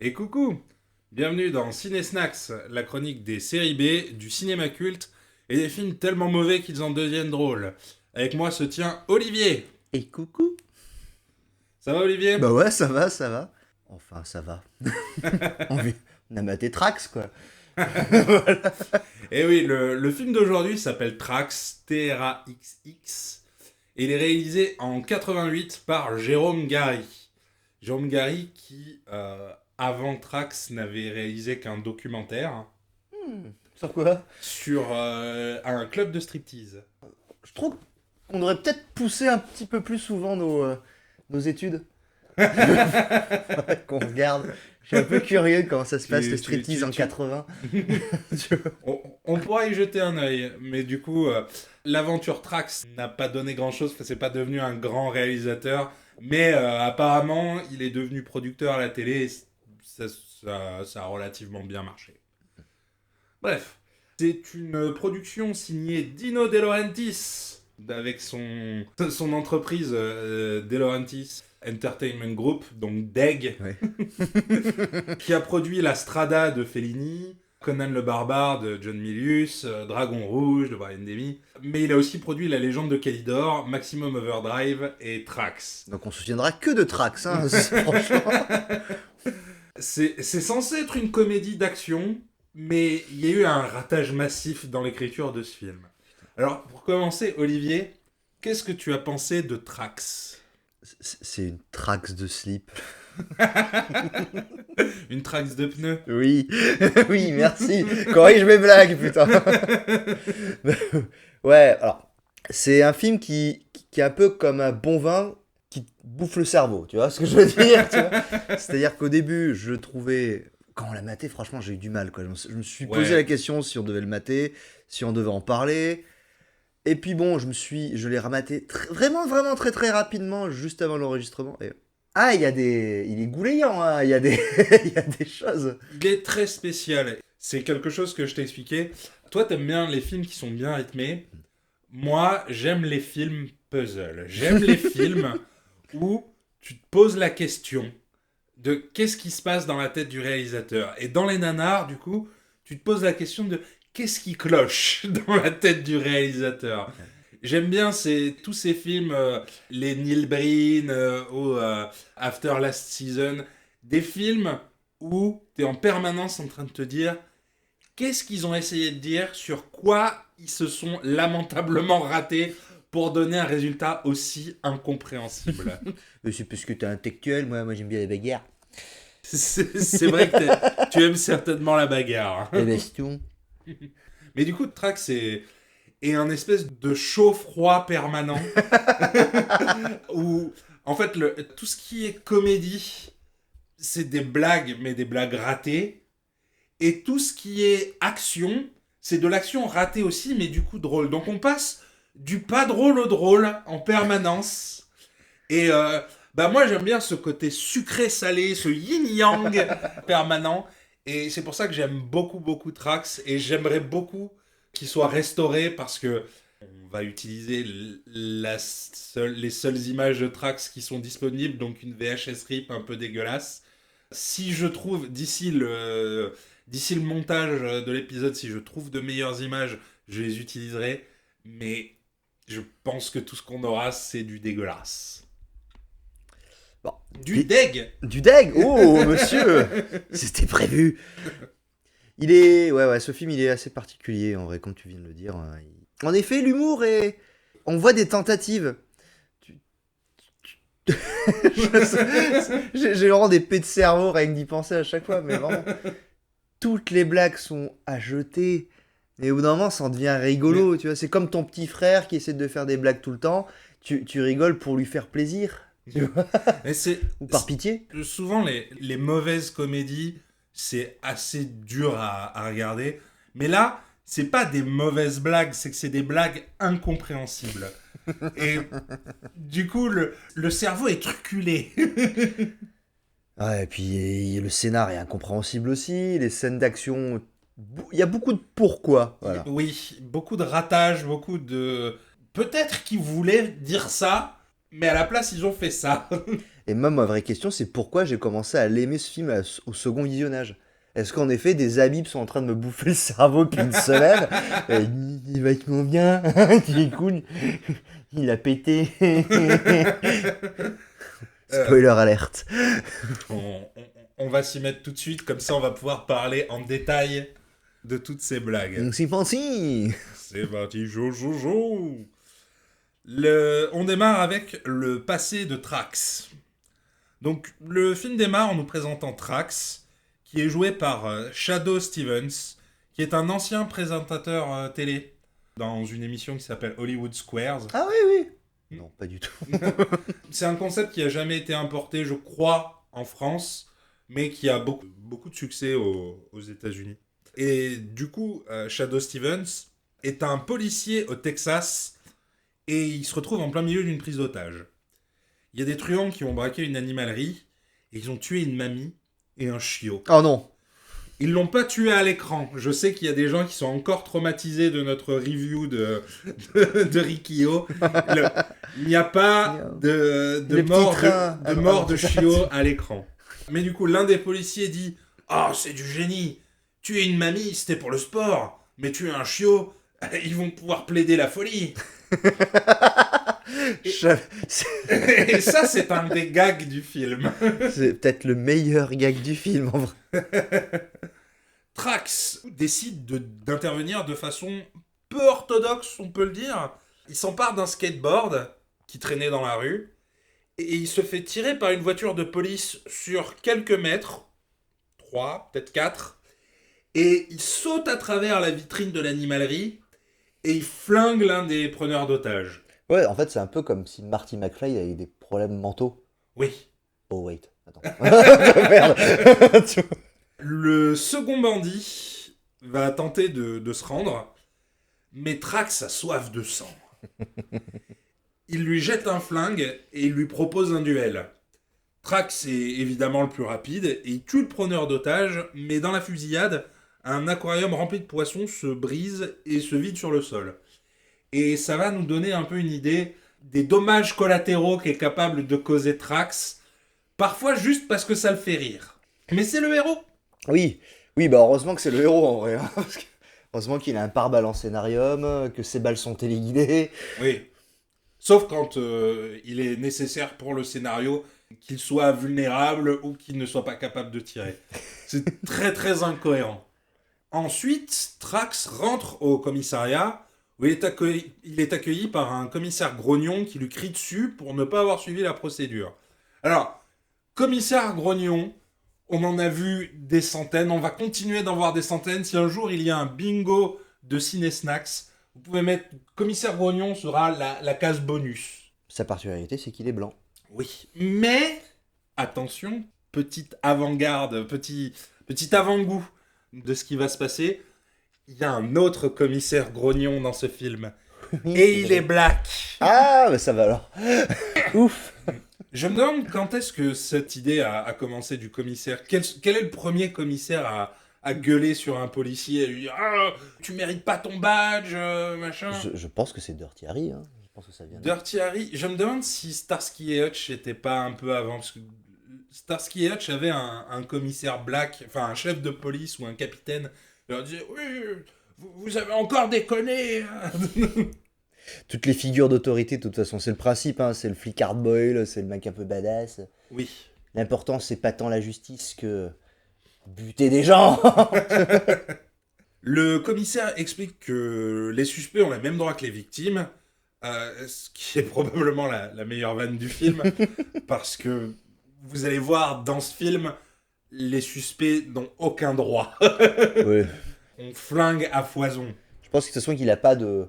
Et coucou, bienvenue dans Ciné Snacks, la chronique des séries B, du cinéma culte et des films tellement mauvais qu'ils en deviennent drôles. Avec moi se tient Olivier. Et coucou. Ça va Olivier? Bah ouais, ça va, ça va. Enfin, ça va. On a maté Trax, quoi. Voilà. Et oui, le film d'aujourd'hui s'appelle Trax, T-R-A-X-X, et il est réalisé en 88 par Jérôme Gary. Jérôme Gary qui, avant Trax, n'avait réalisé qu'un documentaire Sur quoi? sur un club de striptease. Je trouve qu'on devrait peut-être pousser un petit peu plus souvent nos études. Qu'on regarde. Je suis un peu curieux de comment ça se passe, le striptease en 80. On pourra y jeter un œil, mais du coup, l'aventure Trax n'a pas donné grand-chose, c'est pas devenu un grand réalisateur, mais apparemment, il est devenu producteur à la télé, et ça a relativement bien marché. Bref, c'est une production signée Dino De Laurentiis, avec son entreprise De Laurentiis Entertainment Group, donc DEG, Ouais. qui a produit La Strada de Fellini, Conan le Barbare de John Milius, Dragon Rouge de Brian Demy, mais il a aussi produit La Légende de Calidor, Maximum Overdrive et Trax. Donc on se souviendra que de Trax, hein, franchement. C'est censé être une comédie d'action, mais il y a eu un ratage massif dans l'écriture de ce film. Alors, pour commencer, Olivier, qu'est-ce que tu as pensé de Trax? C'est une Trax de slip. Une Trax de pneus? Oui, oui, merci. Corrige mes blagues, putain. Ouais, alors, c'est un film qui est un peu comme un bon vin qui te bouffe le cerveau, tu vois ce que je veux dire, tu vois. C'est-à-dire qu'au début, je trouvais... Quand on l'a maté, franchement, j'ai eu du mal, quoi. Je me suis posé Ouais. la question si on devait le mater, si on devait en parler. Et puis bon, je l'ai ramaté vraiment, vraiment très, très rapidement, juste avant l'enregistrement. Et... Ah, il est goulayant, hein. Il y a des... il y a des choses. Il est très spécial. C'est quelque chose que je t'ai expliqué. Toi, t'aimes bien les films qui sont bien rythmés. Moi, j'aime les films puzzle. J'aime les films où tu te poses la question de qu'est-ce qui se passe dans la tête du réalisateur. Et dans les nanars, du coup, tu te poses la question de qu'est-ce qui cloche dans la tête du réalisateur. J'aime bien tous ces films, les Neil Breen ou After Last Season, des films où tu es en permanence en train de te dire qu'est-ce qu'ils ont essayé de dire, sur quoi ils se sont lamentablement ratés pour donner un résultat aussi incompréhensible. Mais c'est parce que t'es intellectuel, moi j'aime bien les bagarres. C'est vrai que tu aimes certainement la bagarre. Les bastons. Mais du coup, Trax est un espèce de chaud-froid permanent où, en fait, tout ce qui est comédie, c'est des blagues, mais des blagues ratées. Et tout ce qui est action, c'est de l'action ratée aussi, mais du coup drôle. Donc on passe du pas drôle au drôle en permanence. Et moi j'aime bien ce côté sucré-salé, ce yin-yang permanent. Et c'est pour ça que j'aime beaucoup, beaucoup Trax. Et j'aimerais beaucoup qu'il soit restauré parce que on va utiliser les seules images de Trax qui sont disponibles, donc une VHS RIP un peu dégueulasse. Si je trouve, d'ici le montage de l'épisode, si je trouve de meilleures images, je les utiliserai. Mais je pense que tout ce qu'on aura, c'est du dégueulasse. Bon. Du deg. Du deg. Oh, monsieur. C'était prévu. Ouais, ce film, il est assez particulier, en vrai, comme tu viens de le dire. En effet, l'humour est... On voit des tentatives. J'ai vraiment des pets de cerveau rien que d'y penser à chaque fois, mais vraiment, toutes les blagues sont à jeter. Et au bout d'un moment, ça en devient rigolo, tu vois. C'est comme ton petit frère qui essaie de faire des blagues tout le temps. Tu rigoles pour lui faire plaisir, tu vois. Ou par pitié. Souvent, les mauvaises comédies, c'est assez dur à regarder. Mais là, c'est pas des mauvaises blagues, c'est que c'est des blagues incompréhensibles. Et du coup, le cerveau est truculé. Ouais, et puis le scénar est incompréhensible aussi. Les scènes d'action, il y a beaucoup de pourquoi. Voilà. Oui, beaucoup de ratage, beaucoup de... Peut-être qu'ils voulaient dire ça, mais à la place, ils ont fait ça. Et moi, ma vraie question, c'est pourquoi j'ai commencé à l'aimer ce film au second visionnage. Est-ce qu'en effet, des habibs sont en train de me bouffer le cerveau depuis une semaine? Il est vachement bien, il est cool, il a pété. Spoiler alerte. On va s'y mettre tout de suite, comme ça on va pouvoir parler en détail de toutes ces blagues. C'est fancy. C'est parti, Jojojo. On démarre avec le passé de Trax. Donc le film démarre en nous présentant Trax, qui est joué par Shadoe Stevens, qui est un ancien présentateur télé dans une émission qui s'appelle Hollywood Squares. Ah oui. Non, pas du tout. C'est un concept qui a jamais été importé, je crois, en France, mais qui a beaucoup de succès aux États-Unis. Et du coup, Shadoe Stevens est un policier au Texas et il se retrouve en plein milieu d'une prise d'otage. Il y a des truands qui ont braqué une animalerie et ils ont tué une mamie et un chiot. Oh non. Ils l'ont pas tué à l'écran. Je sais qu'il y a des gens qui sont encore traumatisés de notre review de Rikio. Il n'y a pas de mort de chiot à l'écran. Mais du coup, l'un des policiers dit « Oh, c'est du génie. Tuer une mamie, c'était pour le sport. Mais tuer un chiot, ils vont pouvoir plaider la folie. » Et ça, c'est un des gags du film. C'est peut-être le meilleur gag du film, en vrai. Trax décide d'intervenir de façon peu orthodoxe, on peut le dire. Il s'empare d'un skateboard qui traînait dans la rue et il se fait tirer par une voiture de police sur quelques mètres, 3, peut-être 4, et il saute à travers la vitrine de l'animalerie et il flingue l'un des preneurs d'otages. Ouais, en fait, c'est un peu comme si Marty McFly avait des problèmes mentaux. Oui. Oh, wait, attends. Merde. Le second bandit va tenter de se rendre, mais Trax a soif de sang. Il lui jette un flingue et il lui propose un duel. Trax est évidemment le plus rapide et il tue le preneur d'otages, mais dans la fusillade, un aquarium rempli de poissons se brise et se vide sur le sol. Et ça va nous donner un peu une idée des dommages collatéraux qu'est capable de causer Trax, parfois juste parce que ça le fait rire. Mais c'est le héros. Oui, bah heureusement que c'est le héros en vrai. Hein, parce que heureusement qu'il a un pare-balles en scénarium, que ses balles sont téléguidées. Oui. Sauf quand il est nécessaire pour le scénario qu'il soit vulnérable ou qu'il ne soit pas capable de tirer. C'est très très incohérent. Ensuite, Trax rentre au commissariat où il est accueilli par un commissaire grognon qui lui crie dessus pour ne pas avoir suivi la procédure. Alors, commissaire grognon, on en a vu des centaines, on va continuer d'en voir des centaines. Si un jour il y a un bingo de ciné-snacks, vous pouvez mettre commissaire grognon sera la case bonus. Sa particularité, c'est qu'il est blanc. Oui, mais attention, petite avant-garde, petit avant-goût de ce qui va se passer. Il y a un autre commissaire grognon dans ce film. Et il est black. Ah, bah ça va alors. Ouf. Je me demande quand est-ce que cette idée a commencé du commissaire. Quel est le premier commissaire à gueuler sur un policier et lui dire « Ah, tu mérites pas ton badge, machin ». Je pense que c'est Dirty Harry. Hein. Je pense que ça vient. Dirty Harry. Je me demande si Starsky et Hutch n'était pas un peu avant. Parce que Starsky et Hutch avaient un commissaire black, enfin un chef de police ou un capitaine. Il leur disait « Oui, vous avez encore déconné !» Toutes les figures d'autorité, de toute façon, c'est le principe. Hein. C'est le flic hard boil, c'est le mec un peu badass. Oui. L'important, c'est pas tant la justice que buter des gens. Le commissaire explique que les suspects ont les mêmes droits que les victimes, ce qui est probablement la meilleure vanne du film, parce que vous allez voir dans ce film, les suspects n'ont aucun droit. Ouais. On flingue à foison. Je pense que de toute façon qu'il a pas de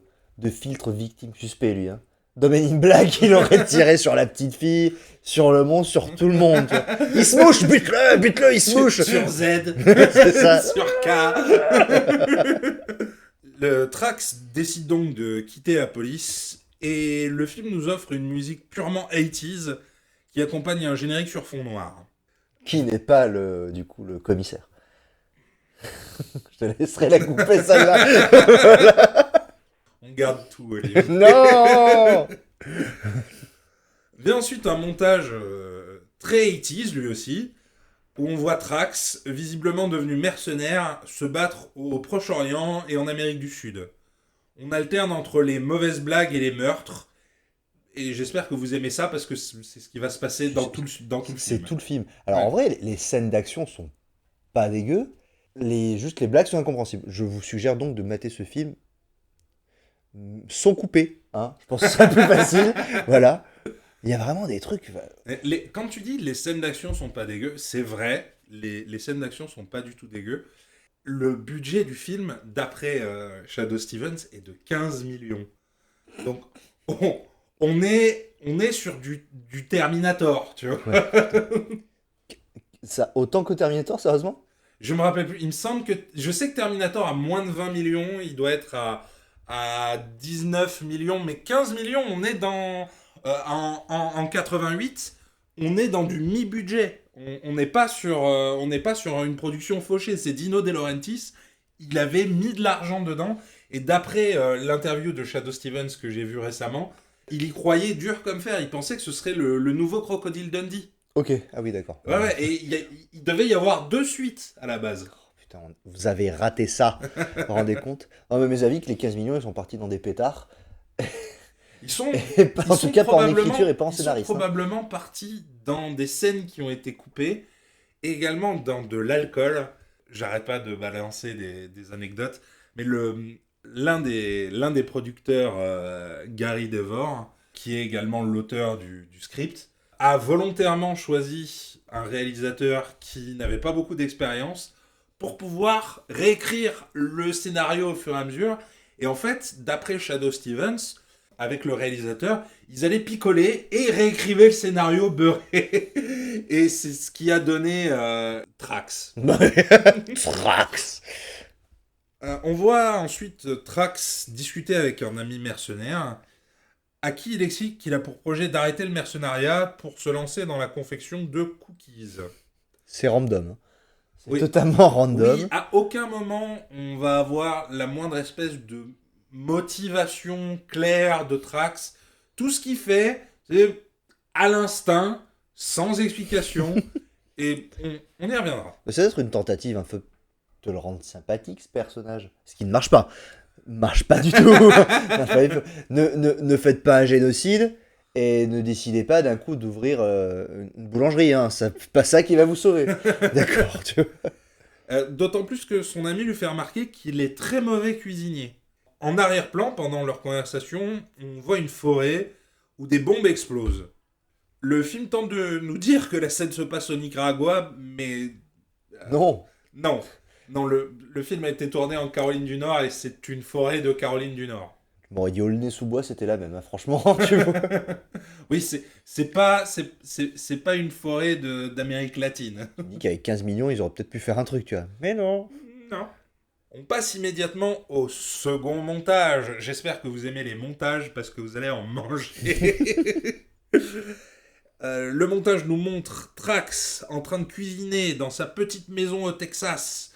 filtre victime-suspect, lui. Hein. Domaine in Black, il aurait tiré sur la petite fille, sur le monstre, sur tout le monde. Tu vois. Il se mouche, bute-le, il se mouche. Sur Z, c'est ça. sur K. Le Trax décide donc de quitter la police et le film nous offre une musique purement 80s qui accompagne un générique sur fond noir. Qui n'est pas le commissaire. Je te laisserai la couper, celle-là. Voilà. On garde tout, Olivier. Non. Vient ensuite un montage très 80s lui aussi, où on voit Trax, visiblement devenu mercenaire, se battre au Proche-Orient et en Amérique du Sud. On alterne entre les mauvaises blagues et les meurtres, et j'espère que vous aimez ça parce que c'est ce qui va se passer dans tout le C'est film. tout le film. Alors Ouais. en vrai, les scènes d'action sont pas dégueu. Juste les blagues sont incompréhensibles. Je vous suggère donc de mater ce film sans couper. Hein. Je pense que c'est plus facile. Voilà. Il y a vraiment des trucs. Quand tu dis les scènes d'action sont pas dégueu, c'est vrai, les scènes d'action sont pas du tout dégueu. Le budget du film, d'après Shadow Stevens, est de 15 millions. Donc, on est sur du Terminator, tu vois. Ouais. Ça, autant que Terminator, sérieusement? Je me rappelle plus. Il me semble que. Je sais que Terminator a moins de 20 millions. Il doit être à 19 millions. Mais 15 millions, on est dans. En 88, on est dans du mi-budget. On n'est pas sur une production fauchée. C'est Dino De Laurentiis. Il avait mis de l'argent dedans. Et d'après l'interview de Shadow Stevens que j'ai vu récemment, il y croyait dur comme fer. Il pensait que ce serait le nouveau Crocodile Dundee. Ok, ah oui, d'accord. Ouais, ouais, et il devait y avoir 2 suites à la base. Putain, vous avez raté ça. Vous vous rendez compte? Non, mais mes avis que les 15 millions, ils sont partis dans des pétards. Ils sont, En tout cas, pas en écriture et pas en scénariste. Ils sont probablement partis dans des scènes qui ont été coupées, et également dans de l'alcool. J'arrête pas de balancer des anecdotes, mais l'un des producteurs, Gary Devore, qui est également l'auteur du script, a volontairement choisi un réalisateur qui n'avait pas beaucoup d'expérience pour pouvoir réécrire le scénario au fur et à mesure. Et en fait, d'après Shadow Stevens, avec le réalisateur, ils allaient picoler et réécrivaient le scénario beurré. Et c'est ce qui a donné Trax. Trax. On voit ensuite Trax discuter avec un ami mercenaire à qui il explique qu'il a pour projet d'arrêter le mercenariat pour se lancer dans la confection de cookies. C'est random. C'est Oui. totalement random. Oui, à aucun moment on va avoir la moindre espèce de motivation claire de Trax. Tout ce qu'il fait, c'est à l'instinct, sans explication, et on y reviendra. Mais ça doit être une tentative un peu de le rendre sympathique, ce personnage. Ce qui ne marche pas. Marche pas du tout. Marche pas du tout. Ne faites pas un génocide et ne décidez pas d'un coup d'ouvrir une boulangerie. Hein. C'est pas ça qui va vous sauver. D'accord, tu vois. D'autant plus que son ami lui fait remarquer qu'il est très mauvais cuisinier. En arrière-plan, pendant leur conversation, on voit une forêt où des bombes explosent. Le film tente de nous dire que la scène se passe au Nicaragua, mais Non. non. Non, le film a été tourné en Caroline du Nord et c'est une forêt de Caroline du Nord. Bon, il dit Aulnay-sous-Bois, c'était la même, hein, franchement. Tu vois. Oui, c'est pas une forêt d'Amérique latine. Il dit qu'avec 15 millions, ils auraient peut-être pu faire un truc, tu vois. Mais non. Non. On passe immédiatement au second montage. J'espère que vous aimez les montages parce que vous allez en manger. Le montage nous montre Trax en train de cuisiner dans sa petite maison au Texas.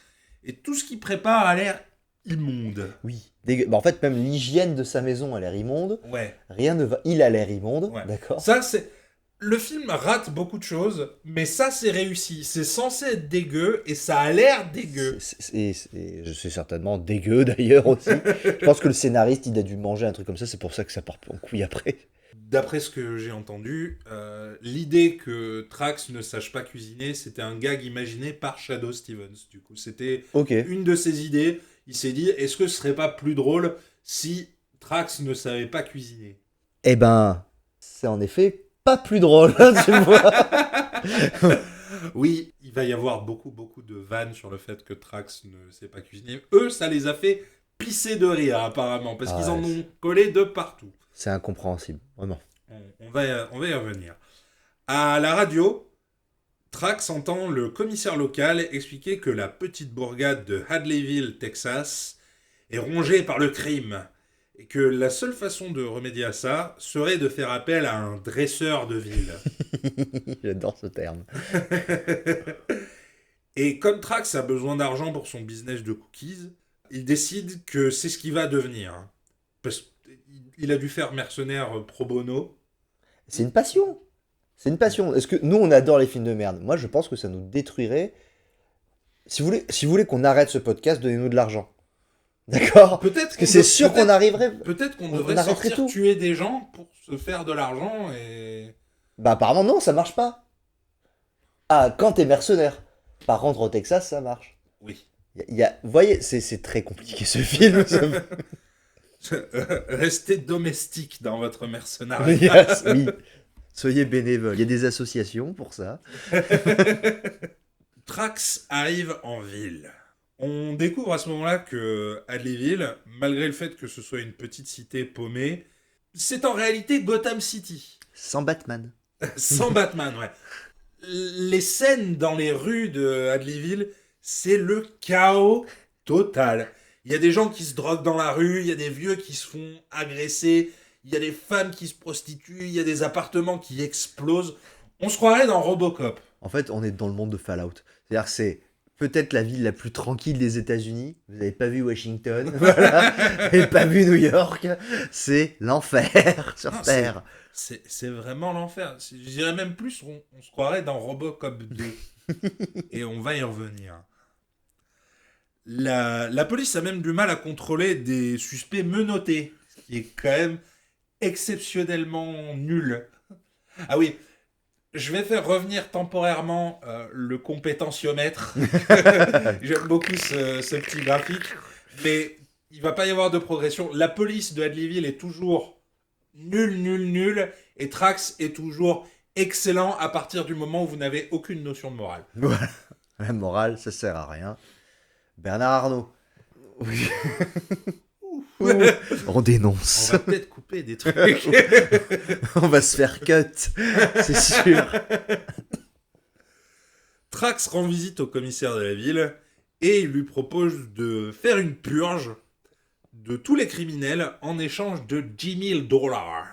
Et tout ce qu'il prépare a l'air immonde. Oui. Bah, en fait, même l'hygiène de sa maison a l'air immonde. Ouais. Rien ne va. Il a l'air immonde, Ouais. d'accord. Ça, c'est. Le film rate beaucoup de choses, mais ça, c'est réussi. C'est censé être dégueu et ça a l'air dégueu. C'est certainement dégueu d'ailleurs aussi. Je pense que le scénariste, il a dû manger un truc comme ça, c'est pour ça que ça part en couille après. D'après ce que j'ai entendu, l'idée que Trax ne sache pas cuisiner, c'était un gag imaginé par Shadow Stevens. Du coup, c'était Ok. une de ses idées. Il s'est dit, est-ce que ce serait pas plus drôle si Trax ne savait pas cuisiner? Eh ben, c'est en effet pas plus drôle, hein, tu vois. Oui, il va y avoir beaucoup de vannes sur le fait que Trax ne sait pas cuisiner. Eux, ça les a fait pisser de rire, apparemment, parce qu'ils en ont collé de partout. C'est incompréhensible, vraiment. On va y revenir. À la radio, Trax entend le commissaire local expliquer que la petite bourgade de Hadleyville, Texas, est rongée par le crime et que la seule façon de remédier à ça serait de faire appel à un dresseur de ville. J'adore ce terme. Et comme Trax a besoin d'argent pour son business de cookies, il décide que c'est ce qu'il va devenir. Parce qu'il a dû faire mercenaire pro bono. C'est une passion. C'est une passion. Est-ce que nous, on adore les films de merde? Moi, je pense que ça nous détruirait. Si vous voulez qu'on arrête ce podcast, donnez-nous de l'argent. D'accord? Peut-être Parce que c'est sûr qu'on arriverait. Peut-être qu'on On devrait arrêterait sortir tout. tuer des gens pour se faire de l'argent et... Bah, apparemment, non, ça marche pas. Ah, quand t'es mercenaire. Par contre, au Texas, ça marche. Oui. Vous voyez, c'est très compliqué ce film. Restez domestique dans votre mercenariat. Yes, oui. Soyez bénévole. Il y a des associations pour ça. Trax arrive en ville. On découvre à ce moment-là que Hadleyville, malgré le fait que ce soit une petite cité paumée, c'est en réalité Gotham City. Sans Batman. Sans Batman, ouais. Les scènes dans les rues de Hadleyville, c'est le chaos total. Il y a des gens qui se droguent dans la rue, il y a des vieux qui se font agresser, il y a des femmes qui se prostituent, il y a des appartements qui explosent. On se croirait dans Robocop. En fait, on est dans le monde de Fallout. C'est-à-dire que c'est peut-être la ville la plus tranquille des États-Unis. Vous n'avez pas vu Washington, voilà. Vous n'avez pas vu New York. C'est l'enfer sur Non, Terre. C'est vraiment l'enfer. Je dirais même plus, on se croirait dans Robocop 2. Et on va y revenir. La police a même du mal à contrôler des suspects menottés, ce qui est quand même exceptionnellement nul. Ah oui, je vais faire revenir temporairement le compétentiomètre. J'aime beaucoup ce petit graphique, mais il va pas y avoir de progression. La police de Hadleyville est toujours nul, et Trax est toujours excellent à partir du moment où vous n'avez aucune notion de morale. Voilà. La morale, ça sert à rien. Bernard Arnault. Oui. On dénonce. On va peut-être couper des trucs. On va se faire cut, c'est sûr. Trax rend visite au commissaire de la ville et il lui propose de faire une purge de tous les criminels en échange de $10,000.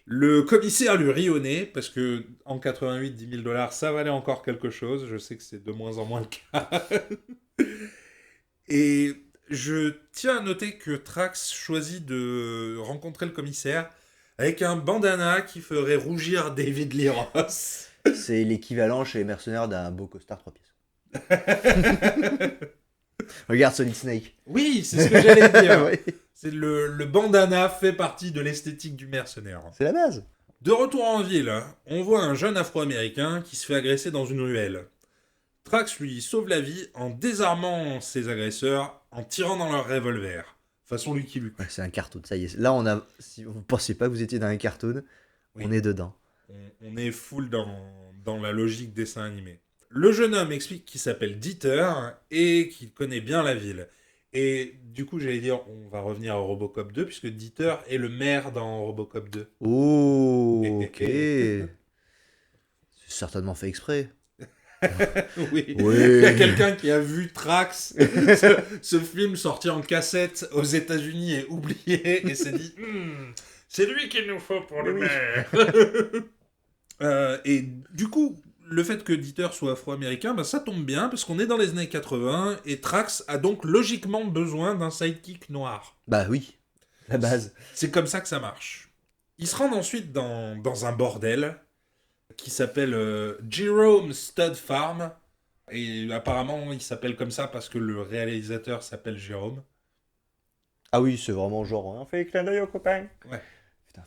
Le commissaire lui rit au nez parce que en 88, $10,000, ça valait encore quelque chose. Je sais que c'est de moins en moins le cas. Et je tiens à noter que Trax choisit de rencontrer le commissaire avec un bandana qui ferait rougir David Lee Roth. C'est l'équivalent chez les mercenaires d'un beau costard 3 pièces. Regarde Solid Snake. Oui, c'est ce que j'allais dire. Oui. C'est le bandana fait partie de l'esthétique du mercenaire. C'est la base. De retour en ville, on voit un jeune afro-américain qui se fait agresser dans une ruelle. Trax lui sauve la vie en désarmant ses agresseurs, en tirant dans leur revolver. Façon Lucky Luke. Ouais, c'est un cartoon, ça y est. Là, on a. Si vous pensiez pas que vous étiez dans un cartoon, Oui. on est dedans. On est full dans la logique dessin animé. Le jeune homme explique qu'il s'appelle Dieter et qu'il connaît bien la ville. Et du coup, j'allais dire, on va revenir à Robocop 2, puisque Dieter est le maire dans Robocop 2. Oh, ok. C'est certainement fait exprès. Oui. Oui. Il y a quelqu'un qui a vu Trax, ce film sorti en cassette aux États-Unis et oublié, et s'est dit c'est lui qu'il nous faut pour le Oui. maire. Et du coup, le fait que Dieter soit afro-américain, ça tombe bien, parce qu'on est dans les années 80, et Trax a donc logiquement besoin d'un sidekick noir. Bah oui, la base. C'est comme ça que ça marche. Ils se rendent ensuite dans un bordel qui s'appelle Jerome Stud Farm. Et apparemment, il s'appelle comme ça parce que le réalisateur s'appelle Jérôme. Ah oui, c'est vraiment genre, on fait clin d'œil aux copains. Ouais. Putain,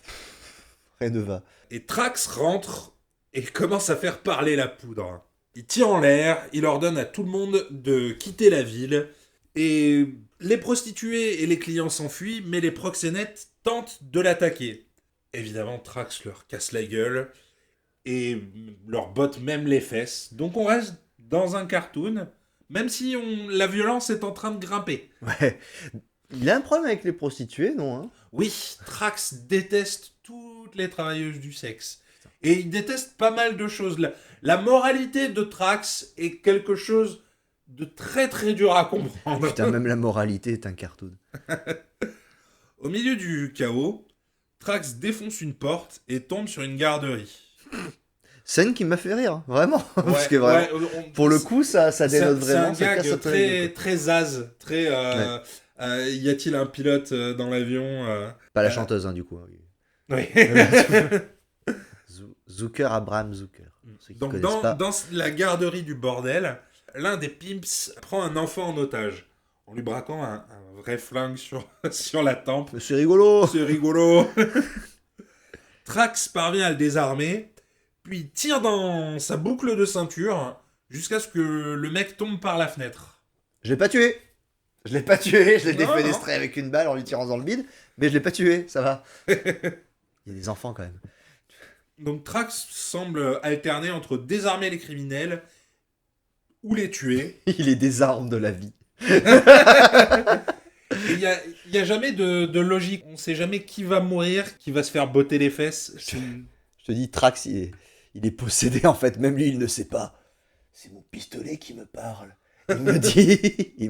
rien ne va. Et Trax rentre et commence à faire parler la poudre. Il tire en l'air, il ordonne à tout le monde de quitter la ville. Et les prostituées et les clients s'enfuient, mais les proxénètes tentent de l'attaquer. Évidemment, Trax leur casse la gueule et leur botte même les fesses. Donc on reste dans un cartoon, même si la violence est en train de grimper. Ouais. Il a un problème avec les prostituées, non hein? Oui, Trax déteste toutes les travailleuses du sexe. Et il déteste pas mal de choses. La moralité de Trax est quelque chose de très très dur à comprendre. Putain, même la moralité est un cartoon. Au milieu du chaos, Trax défonce une porte et tombe sur une garderie. Scène qui m'a fait rire, vraiment. Parce Ouais, que vraiment, ouais, pour le coup, ça dénote vraiment. C'est un ça casse gag un peu la gueule, très, très zaz. Très, y a-t-il un pilote dans l'avion quoi. Pas la chanteuse, hein, du coup. Oui. Zucker, Abraham Zucker. Ceux qui Donc connaissent pas. dans la garderie du bordel, l'un des pimps prend un enfant en otage en lui braquant un vrai flingue sur la tempe. Mais c'est rigolo. C'est rigolo. Trax parvient à le désarmer, puis tire dans sa boucle de ceinture jusqu'à ce que le mec tombe par la fenêtre. Je l'ai pas tué. Je l'ai pas tué, je l'ai Non, défenestré avec une balle en lui tirant dans le bide, mais je l'ai pas tué, ça va. Il y a des enfants quand même. Donc Trax semble alterner entre désarmer les criminels ou les tuer. Il est des armes de la vie. Il y a jamais de logique. On sait jamais qui va mourir, qui va se faire botter les fesses. Je te dis, Trax, il est possédé en fait, même lui il ne sait pas. C'est mon pistolet qui me parle. Il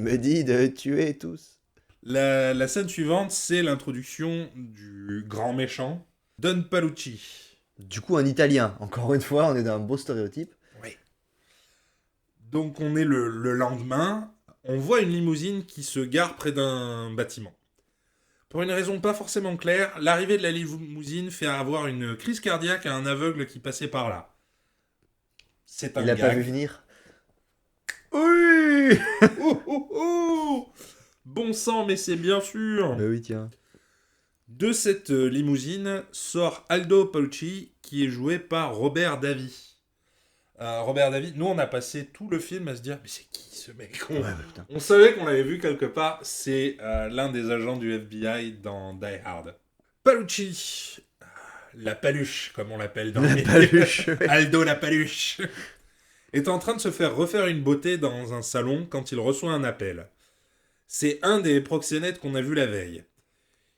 me dit de tuer tous. La scène suivante, c'est l'introduction du grand méchant, Don Palucci. Du coup, un Italien. Encore une fois, on est dans un beau stéréotype. Oui. Donc on est le lendemain, on voit une limousine qui se gare près d'un bâtiment. Pour une raison pas forcément claire, l'arrivée de la limousine fait avoir une crise cardiaque à un aveugle qui passait par là. C'est un Il l'a gag. pas vu venir. Oui. Ouh, ouh, ouh. Bon sang, mais c'est bien sûr. Bah oui, tiens. De cette limousine sort Aldo Palucci, qui est joué par Robert Davi. Robert Davi, nous on a passé tout le film à se dire mais c'est qui ce mec? Ouais, bah, putain. On savait qu'on l'avait vu quelque part, c'est l'un des agents du FBI dans Die Hard. Palucci, la paluche comme on l'appelle dans La les paluche. Aldo la paluche, est en train de se faire refaire une beauté dans un salon quand il reçoit un appel. C'est un des proxénètes qu'on a vu la veille.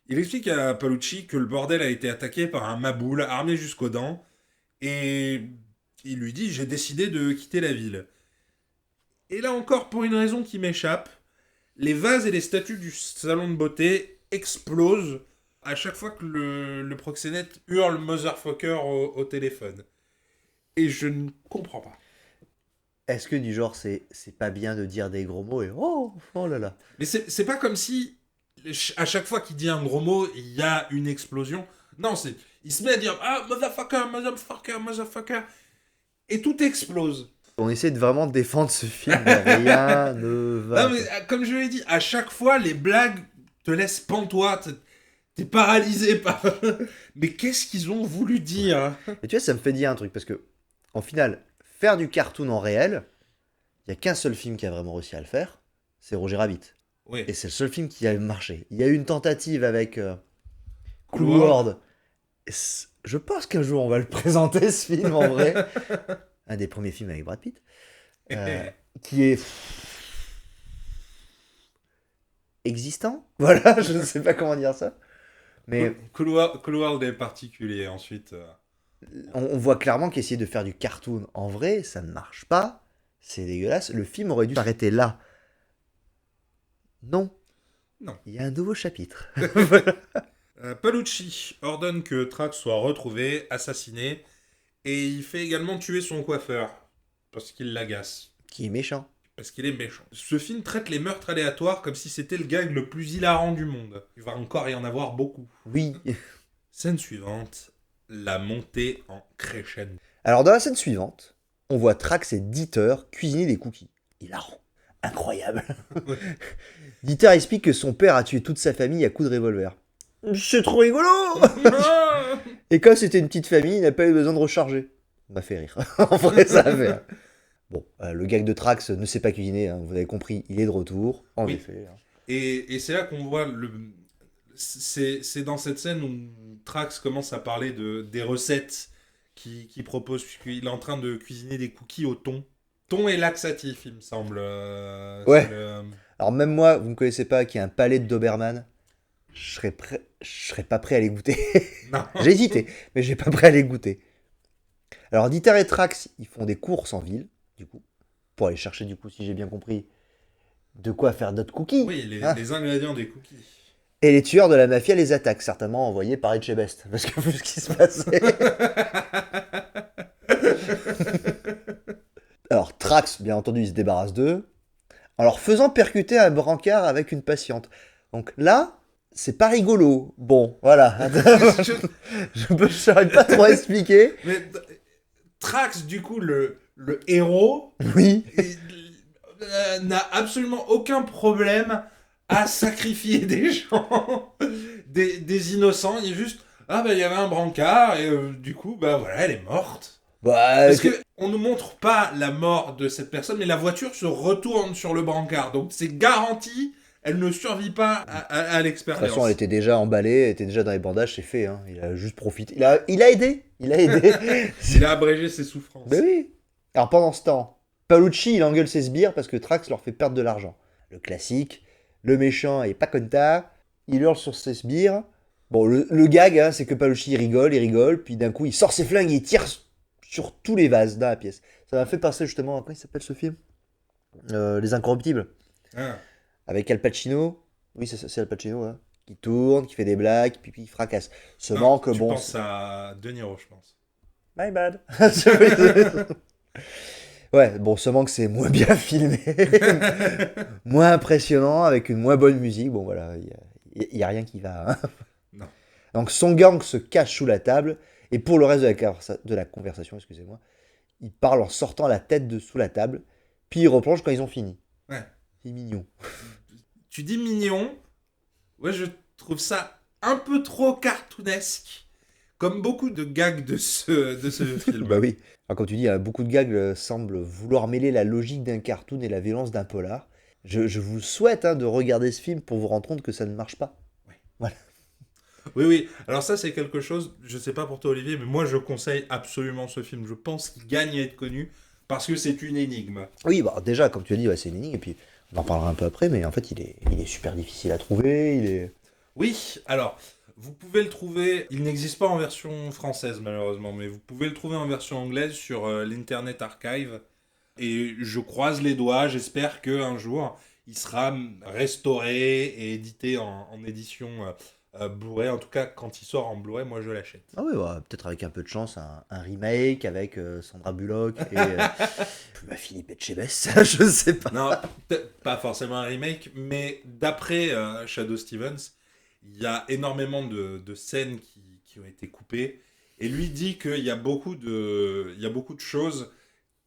Il explique à Palucci que le bordel a été attaqué par un maboule armé jusqu'aux dents et il lui dit « J'ai décidé de quitter la ville ». Et là encore, pour une raison qui m'échappe, les vases et les statues du salon de beauté explosent à chaque fois que le proxénète hurle « motherfucker » au téléphone. Et je ne comprends pas. Est-ce que du genre, c'est pas bien de dire des gros mots et oh là là. Mais c'est pas comme si, à chaque fois qu'il dit un gros mot, il y a une explosion. Non, il se met à dire « Ah, motherfucker, motherfucker, motherfucker ». Et tout explose. On essaie de vraiment défendre ce film, mais rien ne va. Non, mais comme je l'ai dit, à chaque fois, les blagues te laissent pantois. T'es paralysé par... Mais qu'est-ce qu'ils ont voulu dire? Et tu vois, ça me fait dire un truc, parce que, en final, faire du cartoon en réel, il n'y a qu'un seul film qui a vraiment réussi à le faire, c'est Roger Rabbit. Oui. Et c'est le seul film qui a marché. Il y a eu une tentative avec Cool Cool World. World. Je pense qu'un jour on va le présenter, ce film, en vrai. Un des premiers films avec Brad Pitt. Qui est existant. Voilà, je ne sais pas comment dire ça. Mais Cool World est particulier, ensuite. on voit clairement qu'essayer de faire du cartoon en vrai, ça ne marche pas. C'est dégueulasse. Le film aurait dû s'arrêter là. Non. Non. Il y a un nouveau chapitre. Palucci ordonne que Trax soit retrouvé, assassiné, et il fait également tuer son coiffeur, parce qu'il l'agace, Qui est méchant. parce qu'il est méchant. Ce film traite les meurtres aléatoires comme si c'était le gag le plus hilarant du monde. Il va encore y en avoir beaucoup. Oui. Scène suivante, la montée en crescendo. Alors dans la scène suivante, on voit Trax et Dieter cuisiner des cookies. Hilarant. Incroyable. Dieter explique que son père a tué toute sa famille à coups de revolver. C'est trop rigolo. Et comme c'était une petite famille, il n'a pas eu besoin de recharger. Ça m'a fait rire. En vrai, ça m'a fait rire. Bon, le gag de Trax ne sait pas cuisiner, hein, vous avez compris, il est de retour, en Oui. effet. Hein. Et c'est là qu'on voit c'est dans cette scène où Trax commence à parler des recettes qu'il propose, puisqu'il est en train de cuisiner des cookies au thon. Thon et laxatif, il me semble. Ouais. Alors même moi, vous ne connaissez pas, qui a un palais de Doberman, je serais pas prêt à les goûter. Non. J'ai hésité, mais j'ai pas prêt à les goûter. Alors Dieter et Trax, ils font des courses en ville, du coup, pour aller chercher, du coup, si j'ai bien compris, de quoi faire d'autres cookies. Oui, hein. les ingrédients des cookies. Et les tueurs de la mafia les attaquent, certainement envoyés par Etchebest, parce que vu ce qui se passait. Alors Trax, bien entendu, il se débarrasse d'eux, en leur faisant percuter un brancard avec une patiente. Donc là, c'est pas rigolo. Bon, voilà. Je ne saurais pas trop expliquer. Mais Trax, du coup, le héros, Oui. n'a absolument aucun problème à sacrifier des gens, des innocents. Il est juste, ah bah il y avait un brancard et du coup, bah voilà, elle est morte. Bah, Parce que on nous montre pas la mort de cette personne, mais la voiture se retourne sur le brancard. Donc c'est garanti, elle ne survit pas à de toute façon, elle l'expérience. était déjà emballée, elle était déjà dans les bandages, c'est fait. Hein. Il a juste profité. Il a aidé. Il a aidé. Il a abrégé ses souffrances. Ben oui. Alors pendant ce temps, Paolucci, il engueule ses sbires parce que Trax leur fait perdre de l'argent. Le classique, le méchant est pas content, il hurle sur ses sbires. Bon, le gag, hein, c'est que Paolucci il rigole, puis d'un coup il sort ses flingues et il tire sur tous les vases dans la pièce. Ça m'a fait penser justement à quoi il s'appelle ce film Les Incorruptibles. Ah. Avec Al Pacino. Oui, c'est Al Pacino, hein. Qui tourne, qui fait des blagues, puis il fracasse. Non, Seulement que tu bon. penses à De Niro, je pense. My bad. Ouais, bon, seulement que c'est moins bien filmé, moins impressionnant, avec une moins bonne musique. Bon, voilà, il y a rien qui va. Hein. Non. Donc, son gang se cache sous la table, et pour le reste de la conversation, excusez-moi, il parle en sortant la tête de sous la table, puis il replonge quand ils ont fini. Ouais. C'est mignon. Tu dis mignon, ouais, je trouve ça un peu trop cartoonesque, comme beaucoup de gags de ce film. Bah oui. Alors, comme tu dis, beaucoup de gags semblent vouloir mêler la logique d'un cartoon et la violence d'un polar. Je vous souhaite de regarder ce film pour vous rendre compte que ça ne marche pas. Oui, oui. Alors ça, c'est quelque chose, je sais pas pour toi, Olivier, mais moi, je conseille absolument ce film. Je pense qu'il gagne à être connu parce que c'est une énigme. Oui, bah déjà, comme tu as dit, ouais, c'est une énigme, et puis on en parlera un peu après, mais en fait, il est super difficile à trouver, il est... Oui, alors, vous pouvez le trouver, il n'existe pas en version française, malheureusement, mais vous pouvez le trouver en version anglaise sur l'Internet Archive. Et je croise les doigts, j'espère qu'un jour, il sera restauré et édité en édition Blu-ray. En tout cas, quand il sort en Blu-ray, moi, je l'achète. Ah oui, bah, peut-être avec un peu de chance, un remake avec Sandra Bullock et bah, Philippe Etchebest, je sais pas. Non, peut-être pas forcément un remake, mais d'après Shadow Stevens, il y a énormément de scènes qui ont été coupées. Et lui dit qu'il y a beaucoup de choses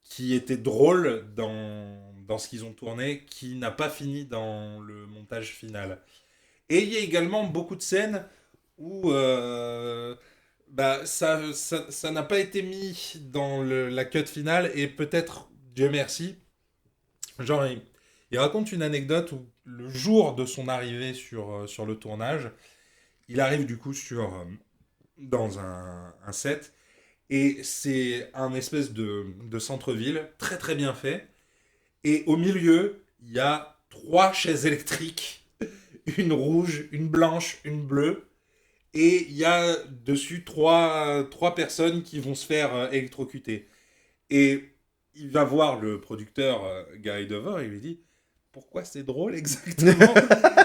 qui étaient drôles dans ce qu'ils ont tourné, qui n'a pas fini dans le montage final. Et il y a également beaucoup de scènes où bah, ça n'a pas été mis dans la cut finale, et peut-être, Dieu merci, genre il raconte une anecdote où le jour de son arrivée sur le tournage, il arrive du coup dans un set, et c'est un espèce de centre-ville très très bien fait, et au milieu il y a 3 chaises électriques, une rouge, une blanche, une bleue, et il y a dessus trois personnes qui vont se faire électrocuter. Et il va voir le producteur Gary Dover et il lui dit pourquoi c'est drôle exactement.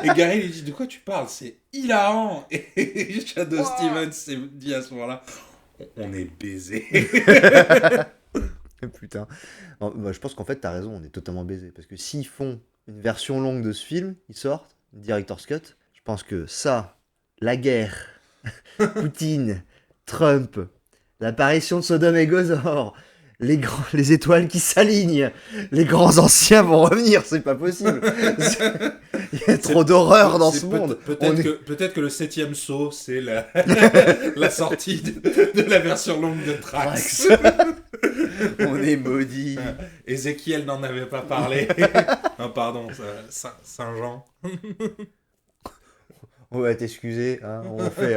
Et Gary lui dit de quoi tu parles, c'est hilarant. Et Shadow Stevens s'est dit à ce moment-là on est baisé. Putain. Non, bah, je pense qu'en fait, t'as raison, on est totalement baisé. Parce que s'ils font une version longue de ce film, ils sortent, Director's Cut, je pense que ça, la guerre, Poutine, Trump, l'apparition de Sodome et Gomorrhe, les étoiles qui s'alignent, les grands anciens vont revenir, c'est pas possible. Il y a trop d'horreur dans ce monde. Peut-être que le 7ème saut, c'est la sortie de la version longue de Trax. On est maudits. Ézéchiel n'en avait pas parlé. Non, pardon, Saint-Jean. On va t'excuser, hein, on fait...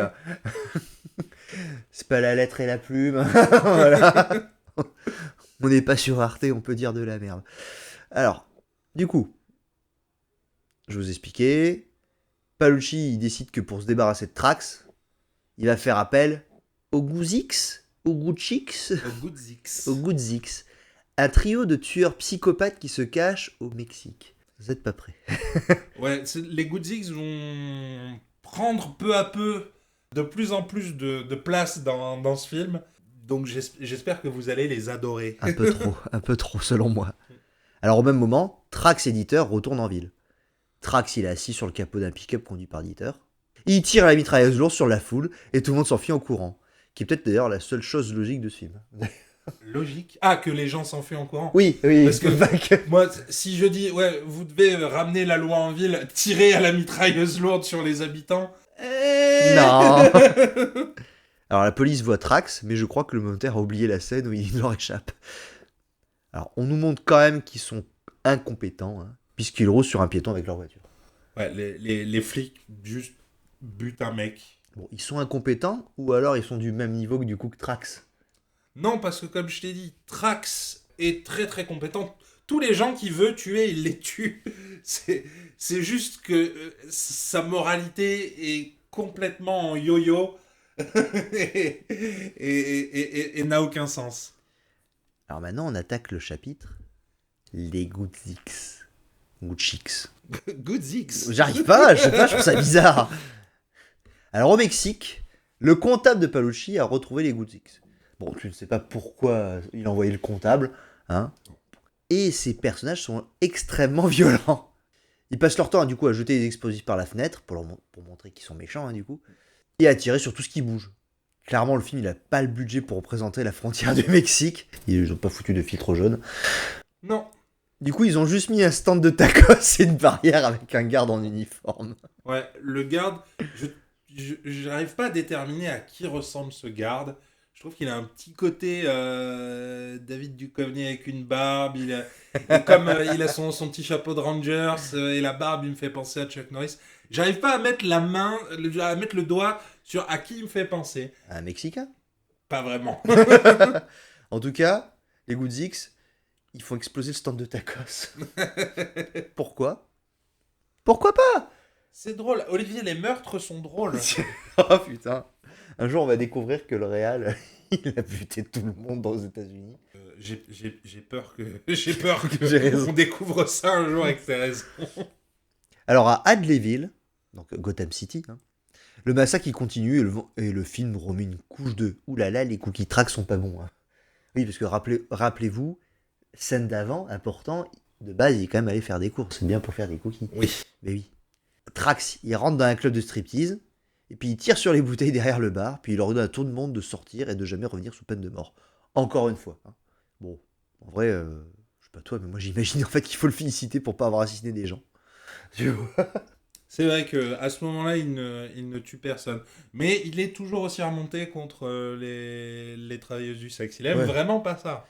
c'est pas la lettre et la plume. Voilà. On n'est pas sur Arte, on peut dire de la merde. Alors, du coup, je vous expliquais. Paolucci, il décide que pour se débarrasser de Trax, il va faire appel au Gouzix, au Gouchix, au Goudzix, un trio de tueurs psychopathes qui se cachent au Mexique. Vous n'êtes pas prêts. Ouais, les Goodzix vont prendre peu à peu de plus en plus de place dans ce film. Donc j'espère que vous allez les adorer. Un peu trop selon moi. Alors au même moment, Trax éditeur retourne en ville. Trax, il est assis sur le capot d'un pick-up conduit par Dieter. Il tire à la mitrailleuse lourde sur la foule et tout le monde s'enfuit en courant. Qui est peut-être d'ailleurs la seule chose logique de ce film. Logique. Ah, que les gens s'enfuient en courant. Oui, oui, Parce que- pas que- Moi, si je dis, ouais, vous devez ramener la loi en ville, tirer à la mitrailleuse lourde sur les habitants. Non. Alors la police voit Trax, mais je crois que le moteur a oublié la scène où il leur échappe. Alors on nous montre quand même qu'ils sont incompétents, hein, puisqu'ils roulent sur un piéton avec leur voiture. Ouais, les flics juste butent un mec. Bon, ils sont incompétents, ou alors ils sont du même niveau que du coup que Trax. Non, parce que comme je t'ai dit, Trax est très très compétent. Tous les gens qu'il veut tuer, il les tue. C'est juste que sa moralité est complètement en yo-yo et n'a aucun sens. Alors maintenant on attaque le chapitre les Good Six. Good Chicks. Good Zix. J'arrive pas, je sais pas, je trouve ça bizarre. Alors au Mexique, le comptable de Palucci a retrouvé les Good Six. Bon, tu ne sais pas pourquoi il a envoyé le comptable, hein. Et ces personnages sont extrêmement violents. Ils passent leur temps du coup à jeter des explosifs par la fenêtre pour montrer qu'ils sont méchants, hein, du coup, et à tirer sur tout ce qui bouge. Clairement, le film il a pas le budget pour représenter la frontière du Mexique. Ils ont pas foutu de filtre jaune. Non. Du coup, ils ont juste mis un stand de tacos et une barrière avec un garde en uniforme. Ouais, le garde, j'arrive pas à déterminer à qui ressemble ce garde. Je trouve qu'il a un petit côté David Duchovny avec une barbe. Et comme il a son petit chapeau de Rangers et la barbe, il me fait penser à Chuck Norris. J'arrive pas à mettre la main, à mettre le doigt sur à qui il me fait penser. Un Mexicain. Pas vraiment. En tout cas, les Good Six, ils font exploser le stand de tacos. Pourquoi? Pourquoi pas? C'est drôle. Olivier, les meurtres sont drôles. Oh putain. Un jour, on va découvrir que le Real, il a buté tout le monde aux États-Unis. J'ai peur que j'ai peur J'ai raison. qu'on découvre ça un jour avec tes raisons. Alors à Hadleyville, donc Gotham City, hein, le massacre il continue et le film remet une couche de oulala, les cookies tracks sont pas bons. Hein. Oui, parce que rappelez-vous, scène d'avant, important, de base, il est quand même allé faire des courses. C'est bien pour faire des cookies. Oui. Mais oui. Trax, il rentre dans un club de striptease, et puis il tire sur les bouteilles derrière le bar, puis il ordonne à tout le monde de sortir et de jamais revenir sous peine de mort. Encore une fois. Hein. Bon, en vrai, je sais pas toi, mais moi j'imagine en fait qu'il faut le féliciter pour pas avoir assassiné des gens. Tu vois. C'est vrai qu'à ce moment-là, il ne tue personne. Mais il est toujours aussi remonté contre les travailleuses du sexe. Il aime Ouais. vraiment pas ça.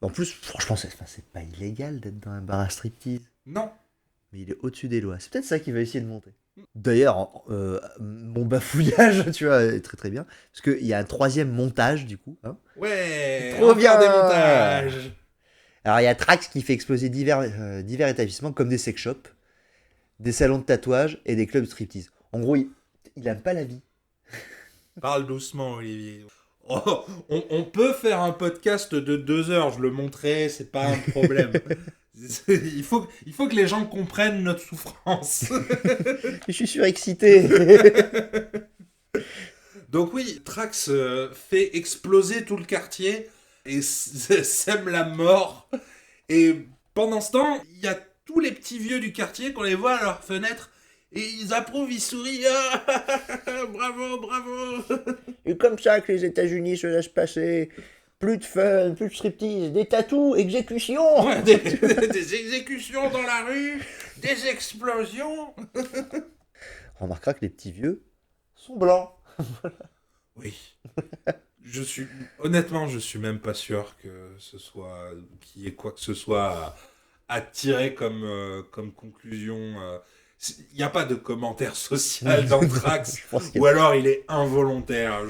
En plus, franchement, c'est pas illégal d'être dans un bar à striptease. Non. Mais il est au-dessus des lois. C'est peut-être ça qu'il va essayer de monter. D'ailleurs, mon bafouillage, tu vois, est très très bien. Parce qu'il y a un troisième montage, du coup. Hein. Ouais. Trop encore bien. des montages. Alors, il y a Trax qui fait exploser divers établissements comme des sex shops, des salons de tatouage et des clubs de striptease. En gros, il aime pas la vie. Parle doucement, Olivier. Oh, on peut faire un podcast de 2 heures, je le montrerai, c'est pas un problème. Il faut que les gens comprennent notre souffrance. Je suis surexcité. Donc oui, Trax fait exploser tout le quartier et sème la mort. Et pendant ce temps, il y a tous les petits vieux du quartier qu'on les voit à leur fenêtre et ils approuvent, ils sourient. Ah, bravo, bravo. Et comme ça que les États-Unis se laissent passer. Plus de fun, plus de striptease, des tatous, exécution. Ouais, des exécutions dans la rue, des explosions. On remarquera que les petits vieux sont blancs. Oui. Honnêtement, je suis même pas sûr qu'il y ait quoi que ce soit à tirer comme conclusion. Il n'y a pas de commentaire social dans Trax, Je pense qu'il y ou a- alors il est involontaire.